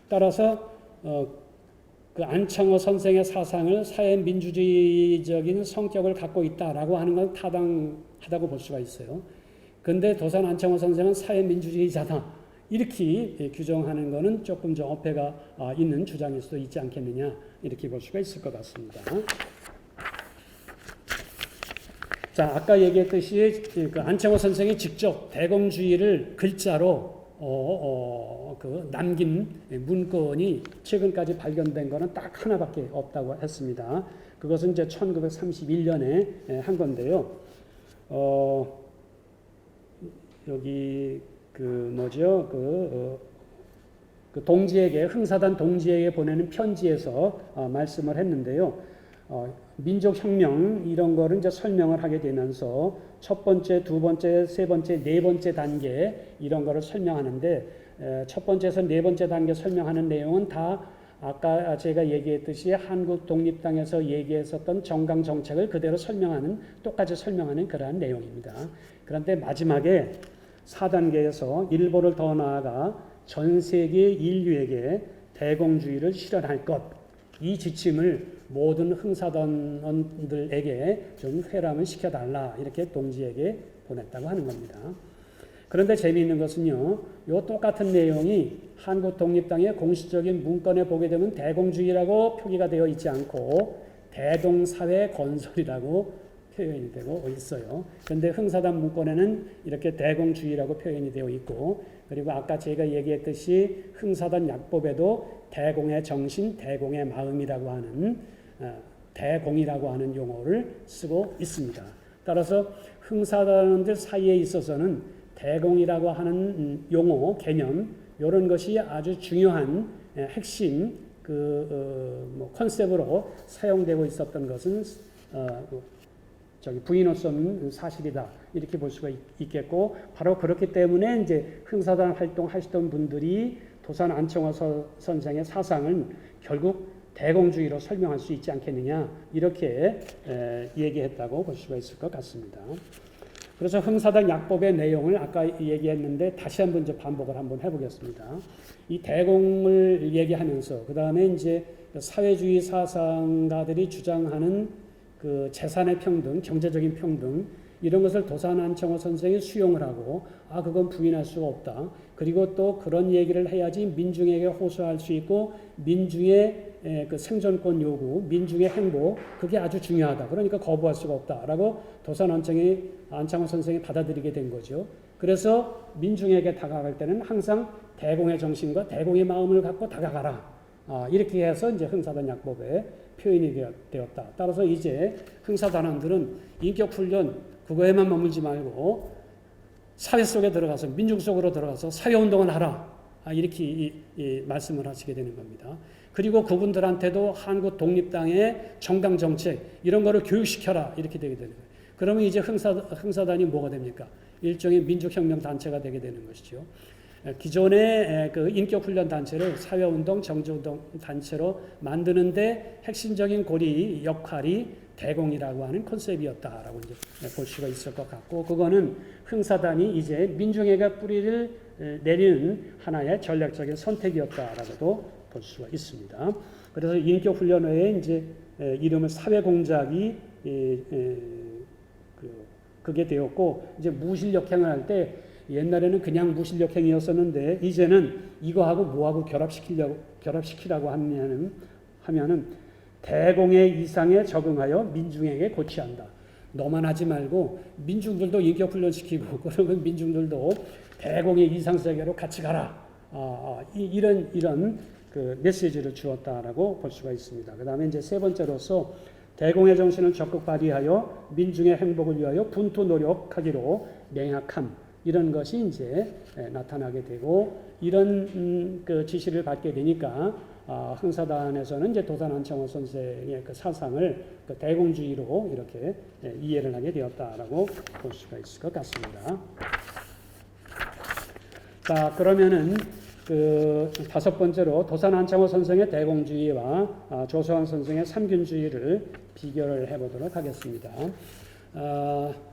S2: 따라서 그 안창호 선생의 사상을 사회민주주의적인 성격을 갖고 있다라고 하는 건 타당하다고 볼 수가 있어요. 그런데 도산 안창호 선생은 사회민주주의자다, 이렇게 규정하는 것은 조금 좀 어폐가 있는 주장일 수도 있지 않겠느냐, 이렇게 볼 수가 있을 것 같습니다. 자, 아까 얘기했듯이 그 안창호 선생이 직접 대공주의를 글자로 그 남긴 문건이 최근까지 발견된 것은 딱 하나밖에 없다고 했습니다. 그것은 이제 1931년에 한 건데요. 여기 그 동지에게, 흥사단 동지에게 보내는 편지에서 말씀을 했는데요. 민족혁명 이런 거를 이제 설명을 하게 되면서 첫 번째, 두 번째, 세 번째, 네 번째 단계 이런 거를 설명하는데 첫 번째에서 네 번째 단계 설명하는 내용은 다 아까 제가 얘기했듯이 한국 독립당에서 얘기했었던 정강 정책을 그대로 똑같이 설명하는 그러한 내용입니다. 그런데 마지막에 4단계에서 일본을 더 나아가 전 세계 인류에게 대공주의를 실현할 것, 이 지침을 모든 흥사단원들에게 좀 회람을 시켜달라, 이렇게 동지에게 보냈다고 하는 겁니다. 그런데 재미있는 것은요, 요 똑같은 내용이 한국 독립당의 공식적인 문건에 보게 되면 대공주의라고 표기가 되어 있지 않고 대동사회 건설이라고 표현이 되고 있어요. 그런데 흥사단 문건에는 이렇게 대공주의라고 표현이 되어 있고, 그리고 아까 제가 얘기했듯이 흥사단 약법에도 대공의 정신, 대공의 마음이라고 하는 대공이라고 하는 용어를 쓰고 있습니다. 따라서 흥사단원들 사이에 있어서는 대공이라고 하는 용어, 개념, 이런 것이 아주 중요한 핵심 컨셉으로 사용되고 있었던 것은 부인할 수 없는 사실이다, 이렇게 볼 수가 있겠고, 바로 그렇기 때문에 이제 흥사단 활동하시던 분들이 도산 안청호 선생의 사상을 결국 대공주의로 설명할 수 있지 않겠느냐, 이렇게 얘기했다고 볼 수가 있을 것 같습니다. 그래서 흥사단 약법의 내용을 아까 얘기했는데 다시 한번 이제 반복을 한번 해보겠습니다. 이 대공을 얘기하면서 그 다음에 이제 사회주의 사상가들이 주장하는 그 재산의 평등, 경제적인 평등, 이런 것을 도산 안청호 선생이 수용을 하고, 그건 부인할 수가 없다. 그리고 또 그런 얘기를 해야지 민중에게 호소할 수 있고, 민중의 그 생존권 요구, 민중의 행복, 그게 아주 중요하다. 그러니까 거부할 수가 없다라고 도산 안청호 선생이 받아들이게 된 거죠. 그래서 민중에게 다가갈 때는 항상 대공의 정신과 대공의 마음을 갖고 다가가라. 이렇게 해서 이제 흥사단 약법에 표현이 되었다. 따라서 이제 흥사단원들은 인격훈련 그거에만 머물지 말고 사회 속에 들어가서, 민중 속으로 들어가서 사회운동을 하라. 이렇게 말씀을 하시게 되는 겁니다. 그리고 그분들한테도 한국 독립당의 정당 정책, 이런 거를 교육시켜라. 이렇게 되게 되는 거예요. 그러면 이제 흥사단이 뭐가 됩니까? 일종의 민족혁명 단체가 되게 되는 것이죠. 기존의 그 인격훈련 단체를 사회운동, 정치운동 단체로 만드는데 핵심적인 고리 역할이 대공이라고 하는 컨셉이었다라고 이제 볼 수가 있을 것 같고, 그거는 흥사단이 이제 민중에게 뿌리를 내리는 하나의 전략적인 선택이었다라고도 볼 수가 있습니다. 그래서 인격훈련 외에 이제 이름을 사회공작이 그게 되었고, 이제 무실력행을 할 때 옛날에는 그냥 무실력행이었었는데 이제는 이거하고 뭐하고 결합시키라고 하면은 대공의 이상에 적응하여 민중에게 고취한다. 너만 하지 말고 민중들도 인격훈련시키고, 그러면 민중들도 대공의 이상세계로 같이 가라. 이런 그 메시지를 주었다라고 볼 수가 있습니다. 그 다음에 이제 세 번째로서 대공의 정신을 적극 발휘하여 민중의 행복을 위하여 분투 노력하기로 명확함, 이런 것이 이제 나타나게 되고, 이런 그 지시를 받게 되니까 흥사단에서는 이제 도산 안청호 선생의 그 사상을 그 대공주의로 이렇게 이해를 하게 되었다라고 볼 수가 있을 것 같습니다. 자, 그러면은 그 다섯 번째로 도산 안청호 선생의 대공주의와 조서환 선생의 삼균주의를 비교를 해보도록 하겠습니다.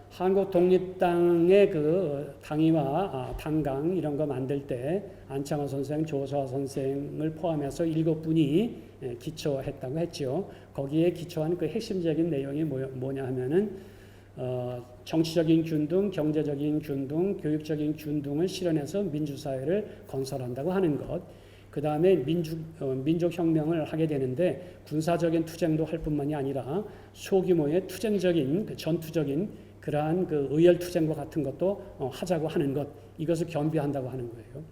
S2: 한국 독립당의 그 당위와 당강 이런 거 만들 때 안창호 선생, 조서환 선생을 포함해서 7분이 기초했다고 했죠. 거기에 기초한 그 핵심적인 내용이 뭐냐 하면은 정치적인 균등, 경제적인 균등, 교육적인 균등을 실현해서 민주사회를 건설한다고 하는 것. 그 다음에 민족혁명을 하게 되는데 군사적인 투쟁도 할 뿐만이 아니라 소규모의 투쟁적인, 전투적인 그러한 그 의열투쟁과 같은 것도 하자고 하는 것, 이것을 겸비한다고 하는 거예요.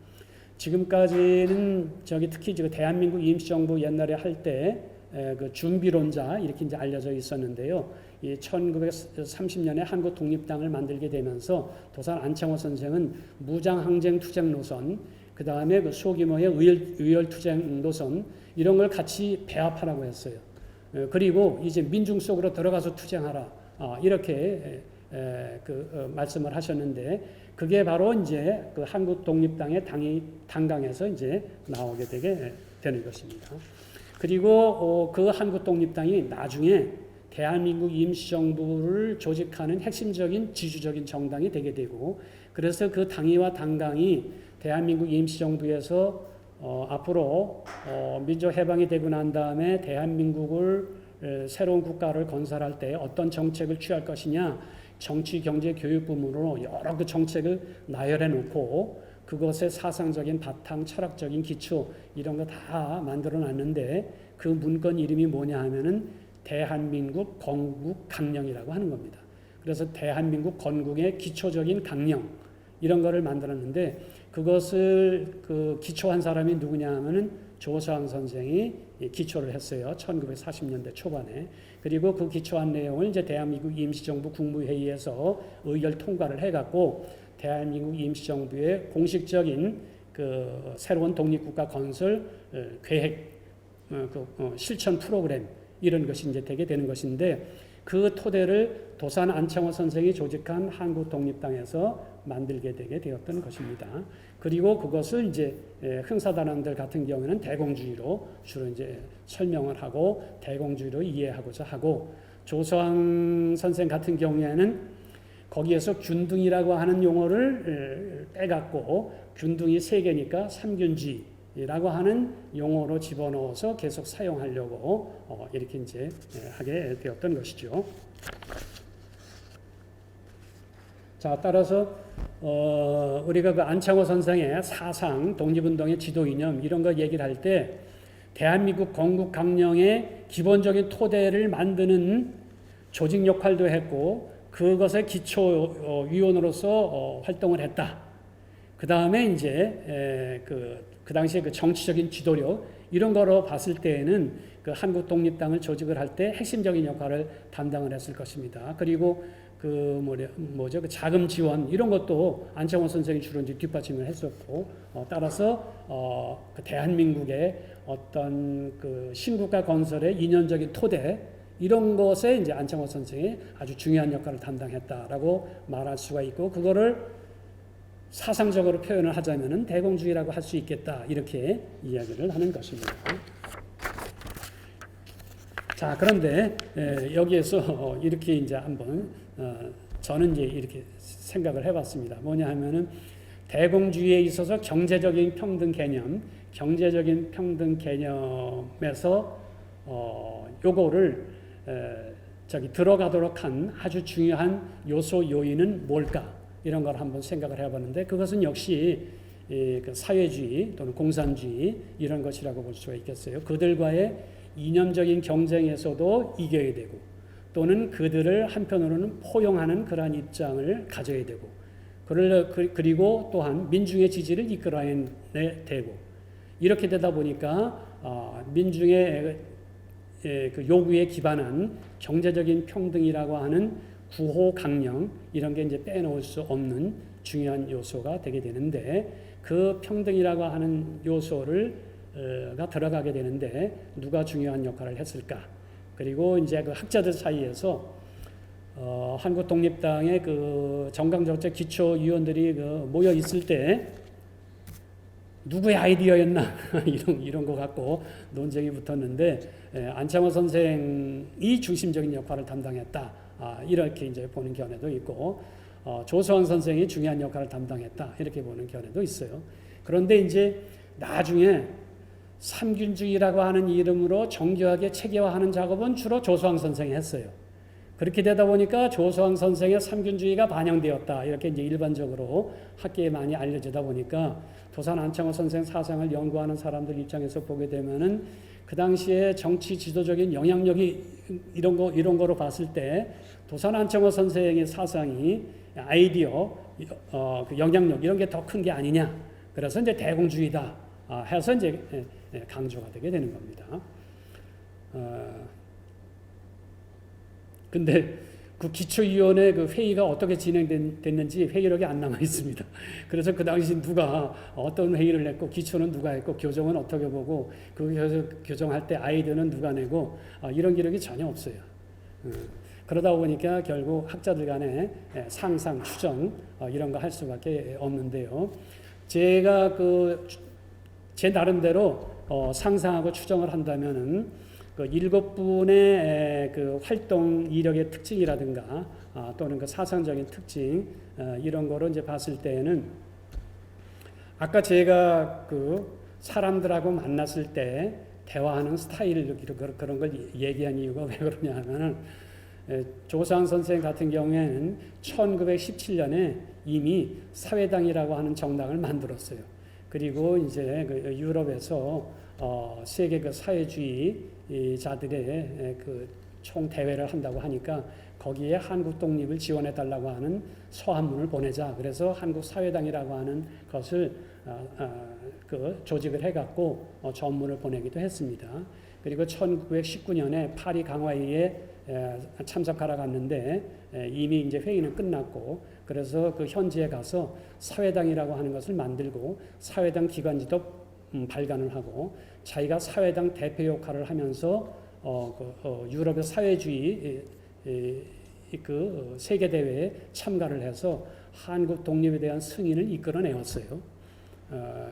S2: 지금까지는 특히 대한민국 임시정부 옛날에 할 때 그 준비론자 이렇게 이제 알려져 있었는데요. 이 1930년에 한국 독립당을 만들게 되면서 도산 안창호 선생은 무장항쟁 투쟁 노선, 그 다음에 그 소규모의 의열투쟁 노선, 이런 걸 같이 배합하라고 했어요. 그리고 이제 민중 속으로 들어가서 투쟁하라. 이렇게 말씀을 하셨는데, 그게 바로 이제 그 한국 독립당의 당강에서 이제 나오게 되게 되는 것입니다. 그리고 그 한국 독립당이 나중에 대한민국 임시정부를 조직하는 핵심적인 지주적인 정당이 되게 되고, 그래서 그 당위와 당강이 대한민국 임시정부에서 앞으로 민족 해방이 되고 난 다음에 대한민국을 새로운 국가를 건설할 때 어떤 정책을 취할 것이냐, 정치, 경제, 교육 부문으로 여러 그 정책을 나열해 놓고 그것의 사상적인 바탕, 철학적인 기초 이런 거 다 만들어 놨는데 그 문건 이름이 뭐냐 하면은 대한민국 건국 강령이라고 하는 겁니다. 그래서 대한민국 건국의 기초적인 강령 이런 거를 만들었는데 그것을 그 기초한 사람이 누구냐 하면은 조서왕 선생이 기초를 했어요. 1940년대 초반에. 그리고 그 기초한 내용을 이제 대한민국 임시정부 국무회의에서 의결 통과를 해갖고 대한민국 임시정부의 공식적인 그 새로운 독립국가 건설 계획, 실천 프로그램 이런 것이 이제 되게 되는 것인데 그 토대를 도산 안창호 선생이 조직한 한국독립당에서 만들게 되게 되었던 것입니다. 그리고 그것을 이제 흥사단원들 같은 경우에는 대공주의로 주로 이제 설명을 하고 대공주의로 이해하고자 하고 조서왕 선생 같은 경우에는 거기에서 균등이라고 하는 용어를 빼갖고 균등이 세 개니까 삼균주의라고 하는 용어로 집어넣어서 계속 사용하려고 이렇게 이제 하게 되었던 것이죠. 자, 따라서 우리가 그 안창호 선생의 사상, 독립운동의 지도 이념 이런 거 얘기를 할 때 대한민국 건국 강령의 기본적인 토대를 만드는 조직 역할도 했고 그것의 기초 위원으로서 활동을 했다. 그 다음에 이제 그 당시에 그 정치적인 지도력 이런 거로 봤을 때에는 그 한국 독립당을 조직을 할 때 핵심적인 역할을 담당을 했을 것입니다. 그리고 그 그 자금 지원 이런 것도 안창호 선생이 주로 이제 뒷받침을 했었고 따라서 그 대한민국의 어떤 그 신국가 건설의 이념적인 토대 이런 것에 이제 안창호 선생이 아주 중요한 역할을 담당했다라고 말할 수가 있고 그거를 사상적으로 표현을 하자면은 대공주의라고 할 수 있겠다 이렇게 이야기를 하는 것입니다. 자, 그런데 여기에서 이렇게 이제 한번 저는 이제 이렇게 생각을 해봤습니다. 뭐냐 하면은 대공주의에 있어서 경제적인 평등 개념에서 요거를 들어가도록 한 아주 중요한 요소 요인은 뭘까? 이런 걸 한번 생각을 해봤는데 그것은 역시 그 사회주의 또는 공산주의 이런 것이라고 볼 수가 있겠어요. 그들과의 이념적인 경쟁에서도 이겨야 되고 또는 그들을 한편으로는 포용하는 그러한 입장을 가져야 되고 그리고 또한 민중의 지지를 이끌어야 되고 이렇게 되다 보니까 민중의 그 요구에 기반한 경제적인 평등이라고 하는 구호 강령 이런 게 이제 빼놓을 수 없는 중요한 요소가 되게 되는데 그 평등이라고 하는 요소가 들어가게 되는데 누가 중요한 역할을 했을까? 그리고 이제 그 학자들 사이에서 한국 독립당의 그 정강정책 기초위원들이 그 모여 있을 때 누구의 아이디어였나 이런 거 갖고 논쟁이 붙었는데 안창호 선생이 중심적인 역할을 담당했다 이렇게 이제 보는 견해도 있고 조서왕 선생이 중요한 역할을 담당했다 이렇게 보는 견해도 있어요. 그런데 이제 나중에 삼균주의라고 하는 이름으로 정교하게 체계화하는 작업은 주로 조서왕 선생이 했어요. 그렇게 되다 보니까 조서왕 선생의 삼균주의가 반영되었다. 이렇게 이제 일반적으로 학계에 많이 알려지다 보니까 도산 안창호 선생 사상을 연구하는 사람들 입장에서 보게 되면은 그 당시에 정치 지도적인 영향력이 이런 거로 봤을 때 도산 안창호 선생의 사상이 아이디어, 그 영향력 이런 게 더 큰 게 아니냐. 그래서 이제 대공주의다 해서 이제 강조가 되게 되는 겁니다. 근데 그 기초위원회 그 회의가 어떻게 진행됐는지 회의록이 안 남아 있습니다. 그래서 그 당시 누가 어떤 회의를 했고 기초는 누가 했고 교정은 어떻게 보고 그 교정할 때 아이디어는 누가 내고 이런 기록이 전혀 없어요. 그러다 보니까 결국 학자들 간에 상상, 추정 이런 거 할 수밖에 없는데요. 제가 제 나름대로 상상하고 추정을 한다면은 그 7분의 그 활동 이력의 특징이라든가 또는 그 사상적인 특징 이런 거로 이제 봤을 때에는 아까 제가 그 사람들하고 만났을 때 대화하는 스타일 그런 걸 얘기한 이유가 왜 그러냐 하면은 조상 선생 같은 경우에는 1917년에 이미 사회당이라고 하는 정당을 만들었어요. 그리고 이제 그 유럽에서 세계 그 사회주의자들의 그 총 대회를 한다고 하니까 거기에 한국 독립을 지원해 달라고 하는 서한문을 보내자. 그래서 한국 사회당이라고 하는 것을 그 조직을 해갖고 전문을 보내기도 했습니다. 그리고 1919년에 파리 강화회의에 참석하러 갔는데 이미 이제 회의는 끝났고 그래서 그 현지에 가서 사회당이라고 하는 것을 만들고 사회당 기관지도 발간을 하고 자기가 사회당 대표 역할을 하면서 유럽의 사회주의 그 세계 대회에 참가를 해서 한국 독립에 대한 승인을 이끌어내었어요.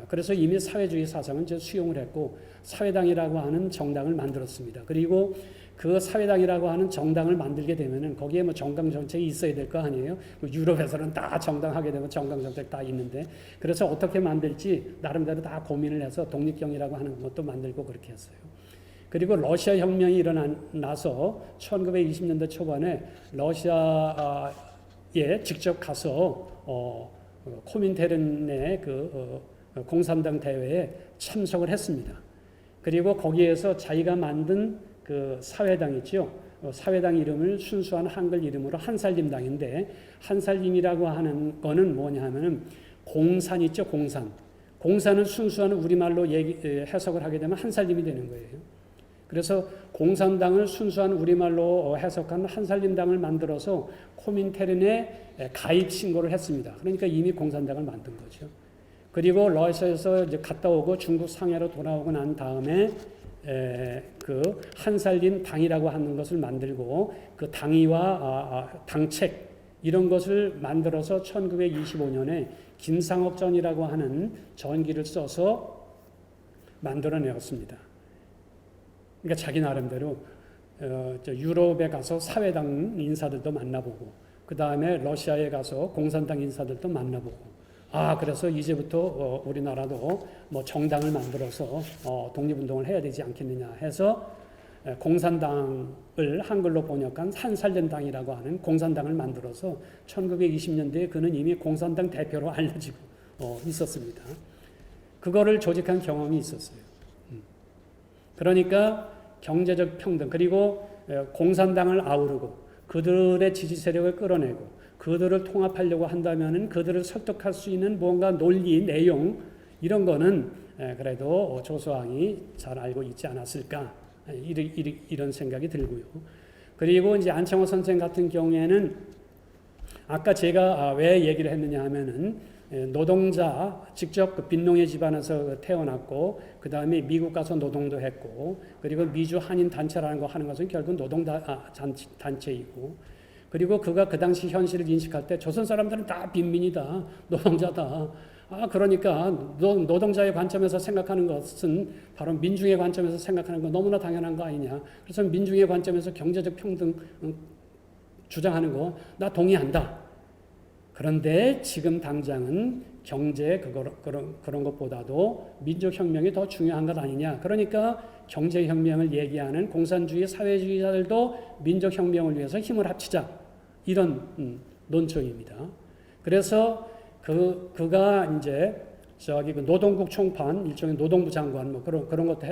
S2: 그래서 이미 사회주의 사상은 이제 수용을 했고 사회당이라고 하는 정당을 만들었습니다. 그리고 그 사회당이라고 하는 정당을 만들게 되면은 거기에 뭐 정당 정책이 있어야 될 거 아니에요. 유럽에서는 다 정당하게 되면 정당 정책 다 있는데 그래서 어떻게 만들지 나름대로 다 고민을 해서 독립경이라고 하는 것도 만들고 그렇게 했어요. 그리고 러시아 혁명이 일어나서 1920년대 초반에 러시아에 직접 가서 코민테른의 그 공산당 대회에 참석을 했습니다. 그리고 거기에서 자기가 만든 그 사회당 있죠. 사회당 이름을 순수한 한글 이름으로 한살림당인데 한살림이라고 하는 거는 뭐냐 하면은 공산 있죠. 공산. 공산은 순수한 우리말로 해석을 하게 되면 한살림이 되는 거예요. 그래서 공산당을 순수한 우리말로 해석한 한살림당을 만들어서 코민테른에 가입 신고를 했습니다. 그러니까 이미 공산당을 만든 거죠. 그리고 러시아에서 이제 갔다 오고 중국 상해로 돌아오고 난 다음에 그 한살림 당이라고 하는 것을 만들고 그 당위와 당책 이런 것을 만들어서 1925년에 김상옥전이라고 하는 전기를 써서 만들어내었습니다. 그러니까 자기 나름대로 유럽에 가서 사회당 인사들도 만나보고 그 다음에 러시아에 가서 공산당 인사들도 만나보고 그래서 이제부터 우리나라도 뭐 정당을 만들어서 독립운동을 해야 되지 않겠느냐 해서 공산당을 한글로 번역한 한살림당이라고 하는 공산당을 만들어서 1920년대에 그는 이미 공산당 대표로 알려지고 있었습니다. 그거를 조직한 경험이 있었어요. 그러니까 경제적 평등 그리고 공산당을 아우르고 그들의 지지 세력을 끌어내고 그들을 통합하려고 한다면은 그들을 설득할 수 있는 뭔가 논리, 내용 이런 거는 그래도 조소왕이 잘 알고 있지 않았을까 이런 생각이 들고요. 그리고 이제 안창호 선생 같은 경우에는 아까 제가 왜 얘기를 했느냐 하면은 노동자 직접 그 빈농의 집안에서 태어났고 그 다음에 미국 가서 노동도 했고 그리고 미주 한인 단체라는 거 하는 것은 결국 노동 단체이고 그리고 그가 그 당시 현실을 인식할 때 조선 사람들은 다 빈민이다 노동자다 그러니까 노동자의 관점에서 생각하는 것은 바로 민중의 관점에서 생각하는 건 너무나 당연한 거 아니냐. 그래서 민중의 관점에서 경제적 평등 주장하는 거 나 동의한다. 그런데 지금 당장은 경제 그런 것보다도 민족혁명이 더 중요한 것 아니냐. 그러니까 경제혁명을 얘기하는 공산주의 사회주의자들도 민족혁명을 위해서 힘을 합치자. 이런 논조입니다. 그래서 그가 이제 그 노동국 총판 일종의 노동부 장관 뭐 그런 것도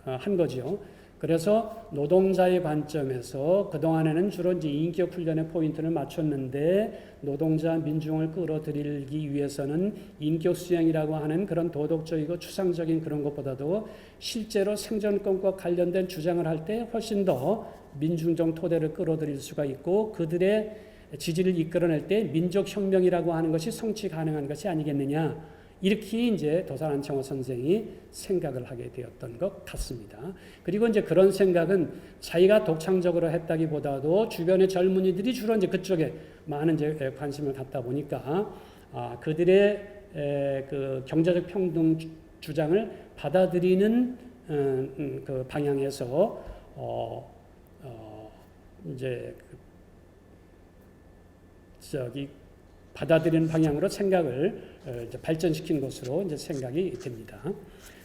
S2: 한 거죠. 그래서 노동자의 관점에서 그동안에는 주로 이제 인격 훈련의 포인트를 맞췄는데 노동자 민중을 끌어들이기 위해서는 인격 수양이라고 하는 그런 도덕적이고 추상적인 그런 것보다도 실제로 생존권과 관련된 주장을 할 때 훨씬 더 민중적 토대를 끌어들일 수가 있고 그들의 지지를 이끌어낼 때 민족혁명이라고 하는 것이 성취 가능한 것이 아니겠느냐. 이렇게 이제 도산 안창호 선생이 생각을 하게 되었던 것 같습니다. 그리고 이제 그런 생각은 자기가 독창적으로 했다기보다도 주변의 젊은이들이 주로 이제 그쪽에 많은 이제 관심을 갖다 보니까 그들의 그 경제적 평등 주장을 받아들이는 그 방향에서 이제 받아들이는 방향으로 생각을 이제 발전시킨 것으로 이제 생각이 됩니다.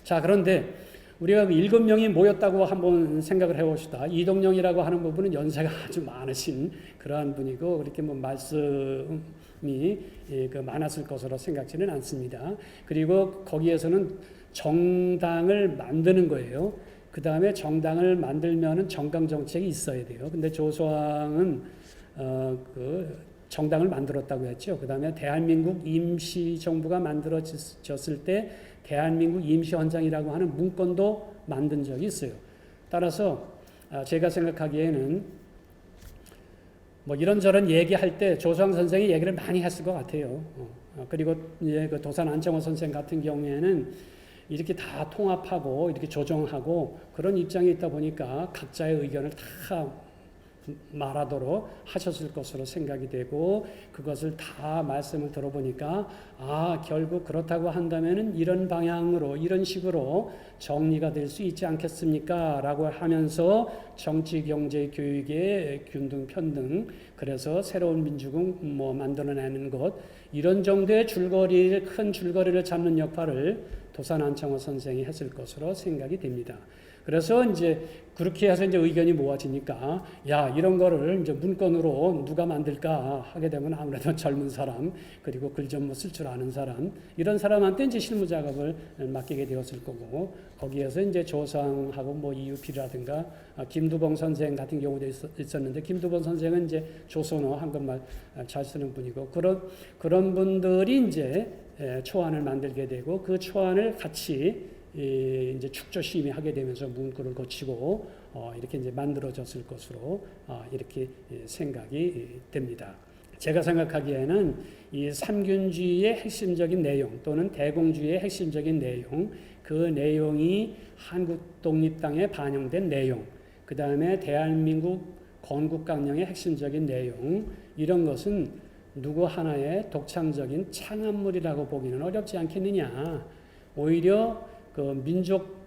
S2: 자, 그런데 우리가 7명이 모였다고 한번 생각을 해봅시다. 이동영이라고 하는 부분은 연세가 아주 많으신 그러한 분이고 그렇게 뭐 말씀이 많았을 것으로 생각지는 않습니다. 그리고 거기에서는 정당을 만드는 거예요. 그 다음에 정당을 만들면은 정강 정책이 있어야 돼요. 근데 조소왕은 정당을 만들었다고 했죠. 그 다음에 대한민국 임시정부가 만들어졌을 때 대한민국 임시헌장이라고 하는 문건도 만든 적이 있어요. 따라서 제가 생각하기에는 뭐 이런저런 얘기할 때 조소왕 선생이 얘기를 많이 했을 것 같아요. 그리고 이제 그 도산 안창호 선생 같은 경우에는 이렇게 다 통합하고 이렇게 조정하고 그런 입장에 있다 보니까 각자의 의견을 다 말하도록 하셨을 것으로 생각이 되고 그것을 다 말씀을 들어보니까 결국 그렇다고 한다면은 이런 방향으로 이런 식으로 정리가 될 수 있지 않겠습니까? 라고 하면서 정치, 경제, 교육의 균등, 편등 그래서 새로운 민주국 뭐 만들어내는 것 이런 정도의 큰 줄거리를 잡는 역할을 도산 안창호 선생이 했을 것으로 생각이 됩니다. 그래서 이제 그렇게 해서 이제 의견이 모아지니까 이런 거를 이제 문건으로 누가 만들까 하게 되면 아무래도 젊은 사람 그리고 글 좀 뭐 쓸 줄 아는 사람 이런 사람한테 이제 실무 작업을 맡기게 되었을 거고 거기에서 이제 조상하고 뭐 이유필이라든가 김두봉 선생 같은 경우도 있었는데 김두봉 선생은 이제 조선어 한국말 잘 쓰는 분이고 그런 분들이 이제 초안을 만들게 되고 그 초안을 같이 이제 축조 심의하게 되면서 문구를 고치고 이렇게 이제 만들어졌을 것으로 이렇게 생각이 됩니다. 제가 생각하기에는 이 삼균주의의 핵심적인 내용 또는 대공주의의 핵심적인 내용, 그 내용이 한국 독립당에 반영된 내용, 그 다음에 대한민국 건국강령의 핵심적인 내용 이런 것은 누구 하나의 독창적인 창안물이라고 보기는 어렵지 않겠느냐. 오히려 그 민족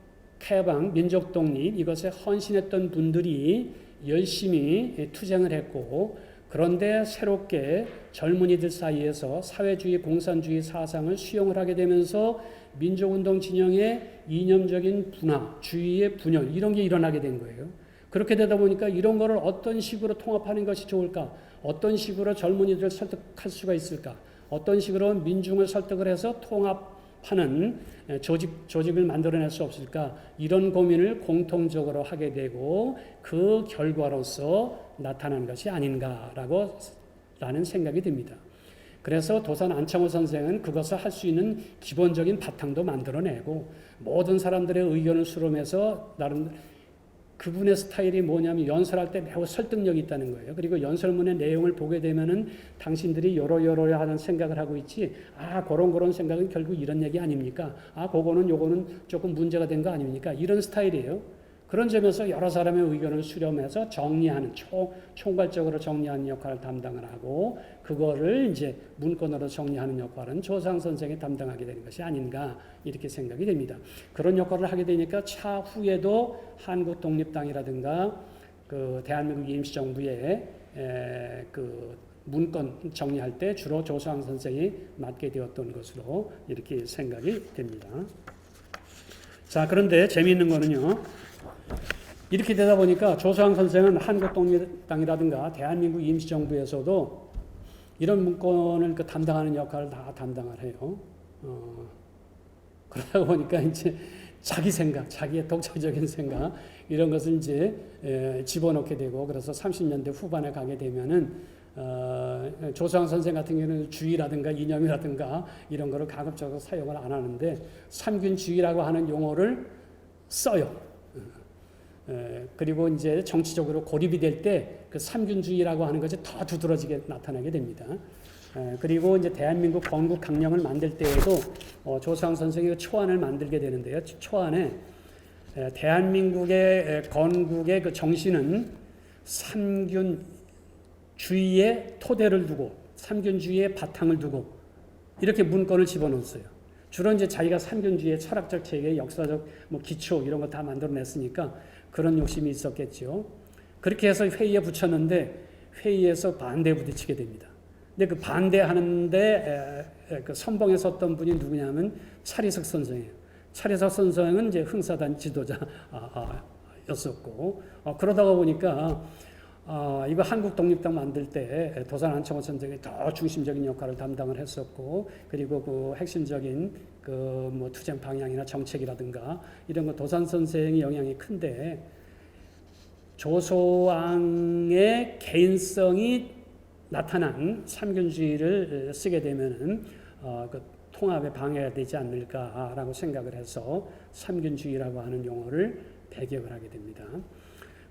S2: 해방, 민족 독립 이것에 헌신했던 분들이 열심히 투쟁을 했고 그런데 새롭게 젊은이들 사이에서 사회주의, 공산주의 사상을 수용을 하게 되면서 민족운동 진영의 이념적인 분화, 주의의 분열 이런 게 일어나게 된 거예요. 그렇게 되다 보니까 이런 거를 어떤 식으로 통합하는 것이 좋을까? 어떤 식으로 젊은이들을 설득할 수가 있을까? 어떤 식으로 민중을 설득을 해서 통합하는 조직을 만들어낼 수 없을까? 이런 고민을 공통적으로 하게 되고 그 결과로서 나타난 것이 아닌가라는 생각이 듭니다. 그래서 도산 안창호 선생은 그것을 할 수 있는 기본적인 바탕도 만들어내고 모든 사람들의 의견을 수렴해서 나름 그분의 스타일이 뭐냐면 연설할 때 매우 설득력이 있다는 거예요. 그리고 연설문의 내용을 보게 되면은 당신들이 요러 하는 생각을 하고 있지, 그런 생각은 결국 이런 얘기 아닙니까? 요거는 조금 문제가 된 거 아닙니까? 이런 스타일이에요. 그런 점에서 여러 사람의 의견을 수렴해서 정리하는, 총괄적으로 정리하는 역할을 담당을 하고, 그거를 이제 문건으로 정리하는 역할은 조상 선생이 담당하게 되는 것이 아닌가, 이렇게 생각이 됩니다. 그런 역할을 하게 되니까 차후에도 한국 독립당이라든가, 그 대한민국 임시정부의 그 문건 정리할 때 주로 조상 선생이 맡게 되었던 것으로 이렇게 생각이 됩니다. 자, 그런데 재미있는 거는요, 이렇게 되다 보니까 조수왕 선생은 한국독립당이라든가 대한민국 임시정부에서도 이런 문건을 담당하는 역할을 다 담당을 해요. 그러다 보니까 이제 자기 생각, 자기의 독자적인 생각 이런 것을 이제 집어넣게 되고 그래서 30년대 후반에 가게 되면은 조수왕 선생 같은 경우는 주의라든가 이념이라든가 이런 거를 가급적으로 사용을 안 하는데 삼균주의라고 하는 용어를 써요. 그리고 이제 정치적으로 고립이 될 때 그 삼균주의라고 하는 것이 더 두드러지게 나타나게 됩니다. 그리고 이제 대한민국 건국 강령을 만들 때에도 조수왕 선생이 초안을 만들게 되는데요. 초안에 대한민국의 건국의 그 정신은 삼균주의의 토대를 두고 삼균주의의 바탕을 두고 이렇게 문건을 집어넣었어요. 주로 이제 자기가 삼균주의의 철학적 체계, 역사적 뭐 기초 이런 거 다 만들어냈으니까 그런 욕심이 있었겠죠. 그렇게 해서 회의에 붙였는데 회의에서 반대에 부딪히게 됩니다. 근데 그 반대하는데 그 선봉에 섰던 분이 누구냐면 차리석 선생이에요. 차례사 선생은 이제 흥사단 지도자였었고 그러다가 보니까 이거 한국 독립당 만들 때 도산 안창호 선생이 더 중심적인 역할을 담당을 했었고 그리고 그 핵심적인 그 뭐 투쟁 방향이나 정책이라든가 이런 거 도산 선생의 영향이 큰데 조소왕의 개인성이 나타난 삼균주의를 쓰게 되면은 그 통합에 방해가 되지 않을까라고 생각을 해서 삼균주의라고 하는 용어를 배격을 하게 됩니다.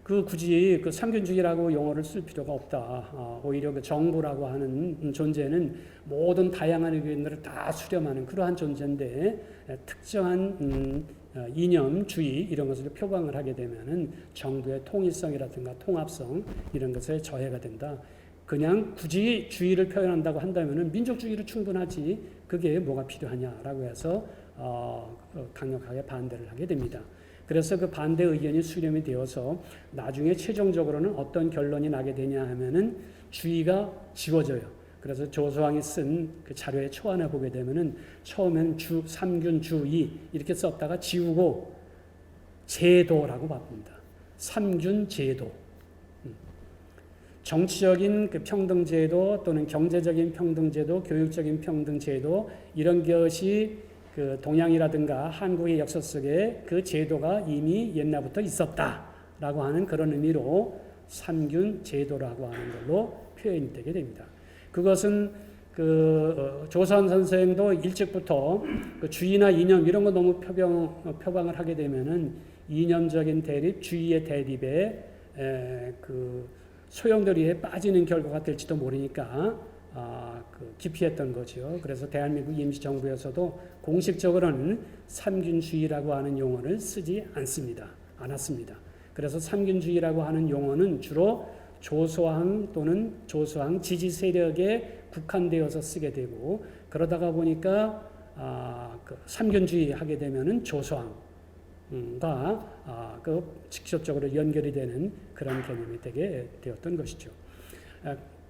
S2: 굳이 그 삼균주의라고 용어를 쓸 필요가 없다. 오히려 그 정부라고 하는 존재는 모든 다양한 의견들을 다 수렴하는 그러한 존재인데 특정한 이념주의 이런 것을 표방을 하게 되면은 정부의 통일성이라든가 통합성 이런 것에 저해가 된다. 그냥 굳이 주의를 표현한다고 한다면은 민족주의로 충분하지 그게 뭐가 필요하냐라고 해서 강력하게 반대를 하게 됩니다. 그래서 그 반대 의견이 수렴이 되어서 나중에 최종적으로는 어떤 결론이 나게 되냐 하면은 주의가 지워져요. 그래서 조소왕이 쓴 그 자료의 초안을 보게 되면은 처음엔 삼균주의 이렇게 썼다가 지우고 제도라고 바꿉니다. 삼균제도. 정치적인 그 평등제도 또는 경제적인 평등제도, 교육적인 평등제도 이런 것이 그 동양이라든가 한국의 역사 속에 그 제도가 이미 옛날부터 있었다라고 하는 그런 의미로 삼균 제도라고 하는 걸로 표현이 되게 됩니다. 그것은 그 조선 선생도 일찍부터 그 주의나 이념 이런 거 너무 표방을 하게 되면은 이념적인 대립, 주의의 대립에 그 소용돌이에 빠지는 결과가 될지도 모르니까 기피했던 거죠. 그래서 대한민국 임시정부에서도 공식적으로는 삼균주의라고 하는 용어를 쓰지 않았습니다. 그래서 삼균주의라고 하는 용어는 주로 조소왕 또는 조소왕 지지 세력에 국한되어서 쓰게 되고 그러다가 보니까 그 삼균주의 하게 되면은 조소왕과 그 직접적으로 연결이 되는 그런 개념이 되게 되었던 것이죠.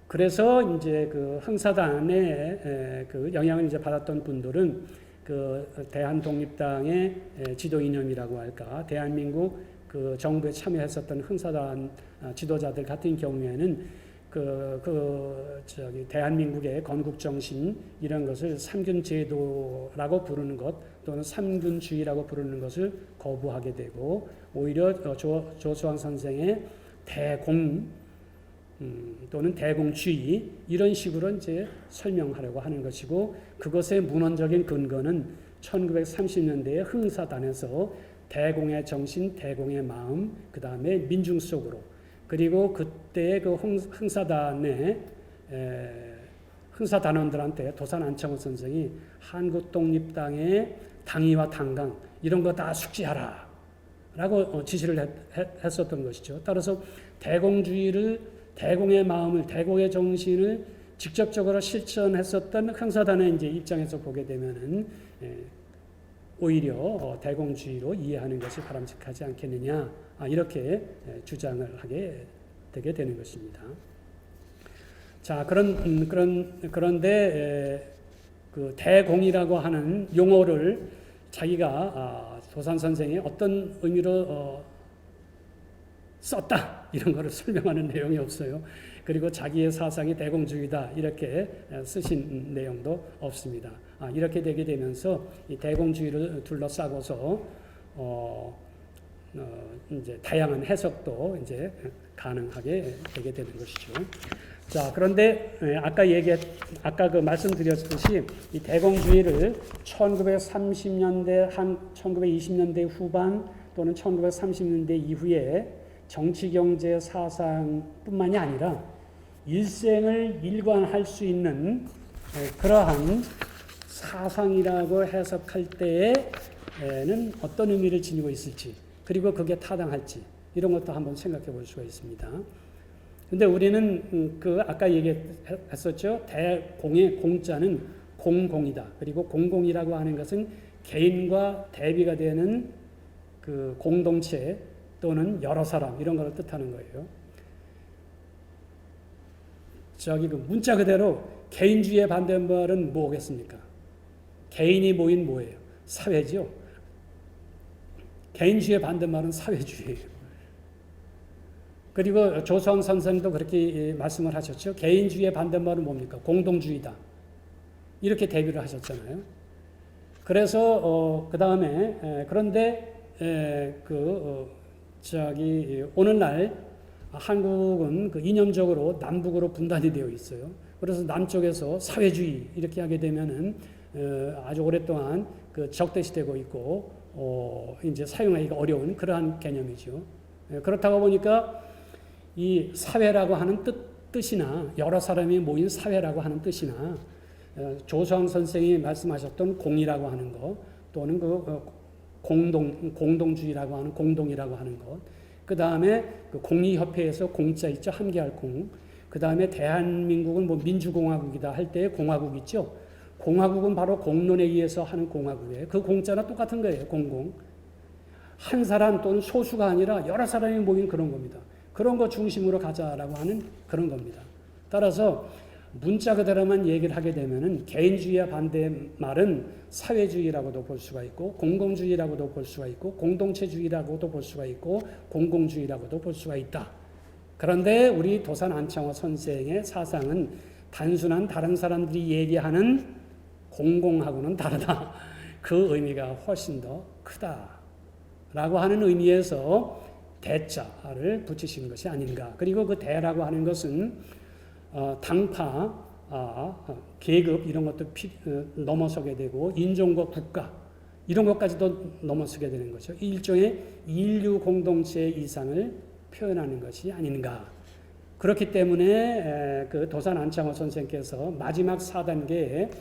S2: 그래서 이제 그 흥사단의 그 영향을 이제 받았던 분들은 그 대한독립당의 지도 이념이라고 할까, 대한민국 그 정부에 참여했었던 흥사단 지도자들 같은 경우에는 대한민국의 건국 정신 이런 것을 삼균제도라고 부르는 것 또는 삼균주의라고 부르는 것을 거부하게 되고 오히려 조소왕 선생의 대공 또는 대공주의 이런 식으로 이제 설명하려고 하는 것이고 그것의 문헌적인 근거는 1930년대의 흥사단에서 대공의 정신, 대공의 마음, 그 다음에 민중 속으로 그리고 그때의 그 흥사단의 흥사단원들한테 도산 안창호 선생이 한국 독립당의 당위와 당강 이런 거 다 숙지하라 라고 지시를 했었던 것이죠. 따라서 대공주의를 대공의 마음을 대공의 정신을 직접적으로 실천했었던 흥사단의 이제 입장에서 보게 되면은 오히려 대공주의로 이해하는 것이 바람직하지 않겠느냐 이렇게 주장을 하게 되게 되는 것입니다. 자 그런데 그 대공이라고 하는 용어를 자기가 도산 선생이 어떤 의미로 썼다 이런 거를 설명하는 내용이 없어요. 그리고 자기의 사상이 대공주의다 이렇게 쓰신 내용도 없습니다. 이렇게 되게 되면서 이 대공주의를 둘러싸고서 이제 다양한 해석도 이제 가능하게 되게 되는 것이죠. 자, 그런데 아까 그 말씀드렸듯이 이 대공주의를 1930년대 1920년대 후반 또는 1930년대 이후에 정치, 경제, 사상뿐만이 아니라 일생을 일관할 수 있는 그러한 사상이라고 해석할 때에는 어떤 의미를 지니고 있을지 그리고 그게 타당할지 이런 것도 한번 생각해 볼 수가 있습니다. 근데 우리는 그 아까 얘기했었죠. 대공의 공자는 공공이다. 그리고 공공이라고 하는 것은 개인과 대비가 되는 그 공동체 또는 여러 사람 이런 걸 뜻하는 거예요. 그 문자 그대로 개인주의의 반대말은 뭐겠습니까? 개인이 모인 뭐예요? 사회죠. 개인주의의 반대말은 사회주의예요. 그리고 조수왕 선생도 그렇게 말씀을 하셨죠. 개인주의의 반대말은 뭡니까? 공동주의다. 이렇게 대비를 하셨잖아요. 그래서 그 다음에 그런데 오늘날 한국은 그 이념적으로 남북으로 분단이 되어 있어요. 그래서 남쪽에서 사회주의 이렇게 하게 되면은 아주 오랫동안 그 적대시되고 있고 이제 사용하기가 어려운 그러한 개념이죠. 그렇다고 보니까 이 사회라고 하는 뜻이나 여러 사람이 모인 사회라고 하는 뜻이나 조수왕 선생이 말씀하셨던 공이라고 하는 것 또는 그 공동주의라고 하는 공동이라고 하는 것, 그 다음에 그 공리협회에서 공자 있죠, 함께할 공. 그 다음에 대한민국은 뭐 민주공화국이다 할 때 공화국 있죠. 공화국은 바로 공론에 의해서 하는 공화국이에요. 그 공자나 똑같은 거예요. 공공. 한 사람 또는 소수가 아니라 여러 사람이 모인 그런 겁니다. 그런 거 중심으로 가자라고 하는 그런 겁니다. 따라서 문자 그대로만 얘기를 하게 되면은 개인주의와 반대의 말은 사회주의라고도 볼 수가 있고 공공주의라고도 볼 수가 있고 공동체주의라고도 볼 수가 있고 공공주의라고도 볼 수가 있다. 그런데 우리 도산 안창호 선생의 사상은 단순한 다른 사람들이 얘기하는 공공하고는 다르다. 그 의미가 훨씬 더 크다라고 하는 의미에서 대자를 붙이신 것이 아닌가. 그리고 그 대라고 하는 것은 당파, 계급 이런 것도 넘어서게 되고 인종과 국가 이런 것까지도 넘어서게 되는 거죠. 일종의 인류 공동체 이상을 표현하는 것이 아닌가. 그렇기 때문에 그 도산 안창호 선생께서 마지막 4단계에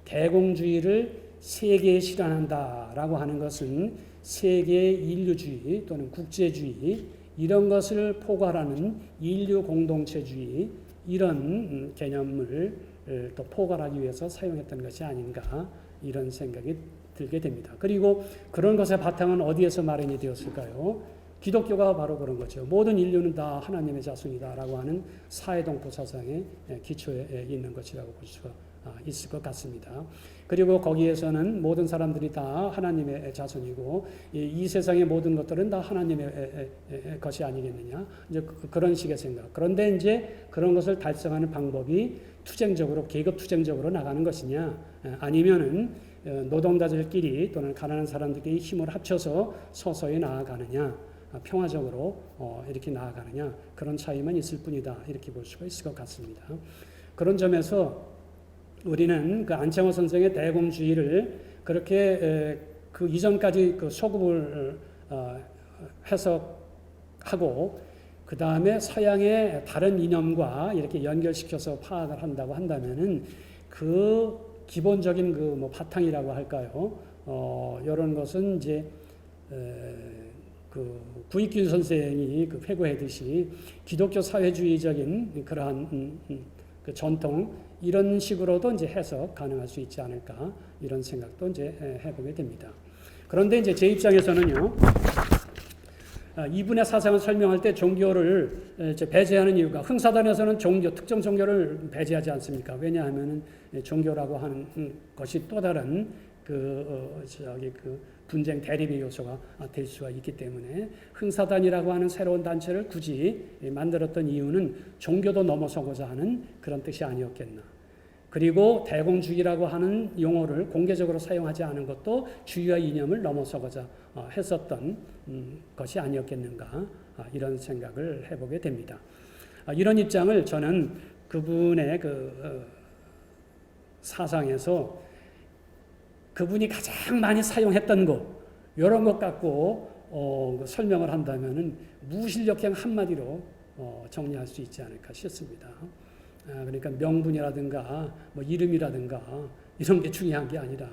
S2: 대공주의를 세계에 실현한다라고 하는 것은 세계 인류주의 또는 국제주의 이런 것을 포괄하는 인류 공동체주의 이런 개념을 또 포괄하기 위해서 사용했던 것이 아닌가 이런 생각이 들게 됩니다. 그리고 그런 것의 바탕은 어디에서 마련이 되었을까요? 기독교가 바로 그런 거죠. 모든 인류는 다 하나님의 자손이다라고 하는 사회동포 사상의 기초에 있는 것이라고 볼 수가 있을 것 같습니다. 그리고 거기에서는 모든 사람들이 다 하나님의 자손이고 이 세상의 모든 것들은 다 하나님의 것이 아니겠느냐. 이제 그런 식의 생각. 그런데 이제 그런 것을 달성하는 방법이 투쟁적으로 계급 투쟁적으로 나가는 것이냐, 아니면은 노동자들끼리 또는 가난한 사람들끼리 힘을 합쳐서 서서히 나아가느냐, 평화적으로 이렇게 나아가느냐 그런 차이만 있을 뿐이다 이렇게 볼 수가 있을 것 같습니다. 그런 점에서 우리는 그 안창호 선생의 대공주의를 그렇게 그 이전까지 그 소급을 해석하고 그 다음에 서양의 다른 이념과 이렇게 연결시켜서 파악을 한다고 한다면은 그 기본적인 그 뭐 바탕이라고 할까요? 이런 것은 이제 그 구익균 선생이 그 회고했듯이 기독교 사회주의적인 그러한 그 전통 이런 식으로도 이제 해석 가능할 수 있지 않을까 이런 생각도 이제 해보게 됩니다. 그런데 이제 제 입장에서는요, 이분의 사상을 설명할 때 종교를 배제하는 이유가 흥사단에서는 특정 종교를 배제하지 않습니까? 왜냐하면 종교라고 하는 것이 또 다른 그 분쟁 대립의 요소가 될 수가 있기 때문에 흥사단이라고 하는 새로운 단체를 굳이 만들었던 이유는 종교도 넘어서고자 하는 그런 뜻이 아니었겠나. 그리고 대공주의라고 하는 용어를 공개적으로 사용하지 않은 것도 주의와 이념을 넘어서고자 했었던 것이 아니었겠는가 이런 생각을 해보게 됩니다. 이런 입장을 저는 그분의 그 사상에서 그분이 가장 많이 사용했던 것 이런 것 갖고 설명을 한다면은 무실력형 한마디로 정리할 수 있지 않을까 싶습니다. 그러니까 명분이라든가 뭐 이름이라든가 이런 게 중요한 게 아니라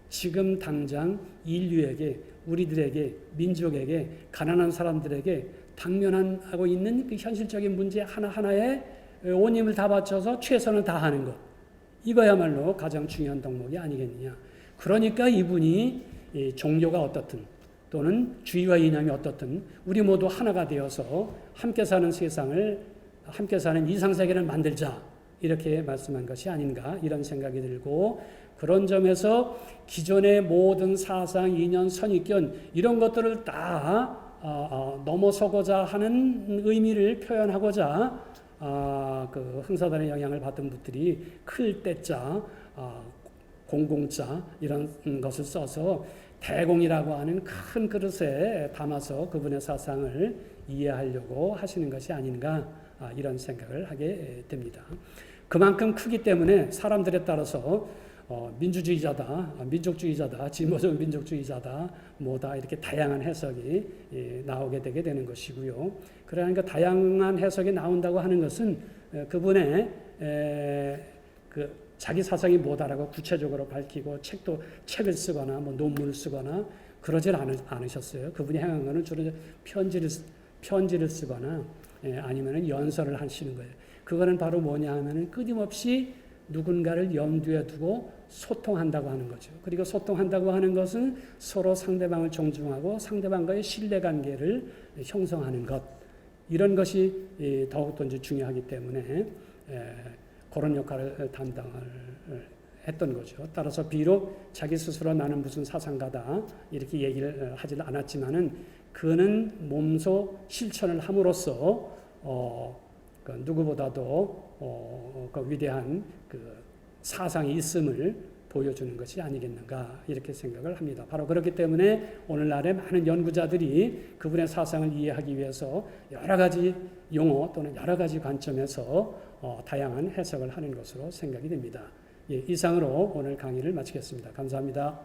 S2: 지금 당장 인류에게 우리들에게 민족에게 가난한 사람들에게 당면하고 있는 그 현실적인 문제 하나하나에 온 힘을 다 바쳐서 최선을 다하는 것 이거야말로 가장 중요한 덕목이 아니겠느냐. 그러니까 이분이 종교가 어떻든 또는 주의와 이념이 어떻든 우리 모두 하나가 되어서 함께 사는 세상을 함께 사는 이상세계를 만들자 이렇게 말씀한 것이 아닌가 이런 생각이 들고, 그런 점에서 기존의 모든 사상, 이념, 선입견 이런 것들을 다 넘어서고자 하는 의미를 표현하고자 그 흥사단의 영향을 받은 분들이 클 때자, 공공자 이런 것을 써서 대공이라고 하는 큰 그릇에 담아서 그분의 사상을 이해하려고 하시는 것이 아닌가 이런 생각을 하게 됩니다. 그만큼 크기 때문에 사람들에 따라서 민주주의자다, 민족주의자다, 진보적 민족주의자다, 뭐다 이렇게 다양한 해석이 나오게 되게 되는 것이고요. 그러니까 다양한 해석이 나온다고 하는 것은 그분의 그 자기 사상이 뭐다라고 구체적으로 밝히고 책을 쓰거나 뭐 논문을 쓰거나 그러질 않으셨어요. 그분이 행한 것은 주로 편지를 쓰거나 아니면은 연설을 하시는 거예요. 그거는 바로 뭐냐 하면은 끊임없이 누군가를 염두에 두고 소통한다고 하는 거죠. 그리고 소통한다고 하는 것은 서로 상대방을 존중하고 상대방과의 신뢰관계를 형성하는 것, 이런 것이 더욱더 이제 중요하기 때문에 그런 역할을 담당을 했던 거죠. 따라서 비록 자기 스스로 나는 무슨 사상가다 이렇게 얘기를 하지 않았지만은 그는 몸소 실천을 함으로써 그 누구보다도 그 위대한 그 사상이 있음을 보여주는 것이 아니겠는가 이렇게 생각을 합니다. 바로 그렇기 때문에 오늘날의 많은 연구자들이 그분의 사상을 이해하기 위해서 여러 가지 용어 또는 여러 가지 관점에서 다양한 해석을 하는 것으로 생각이 됩니다. 예, 이상으로 오늘 강의를 마치겠습니다. 감사합니다.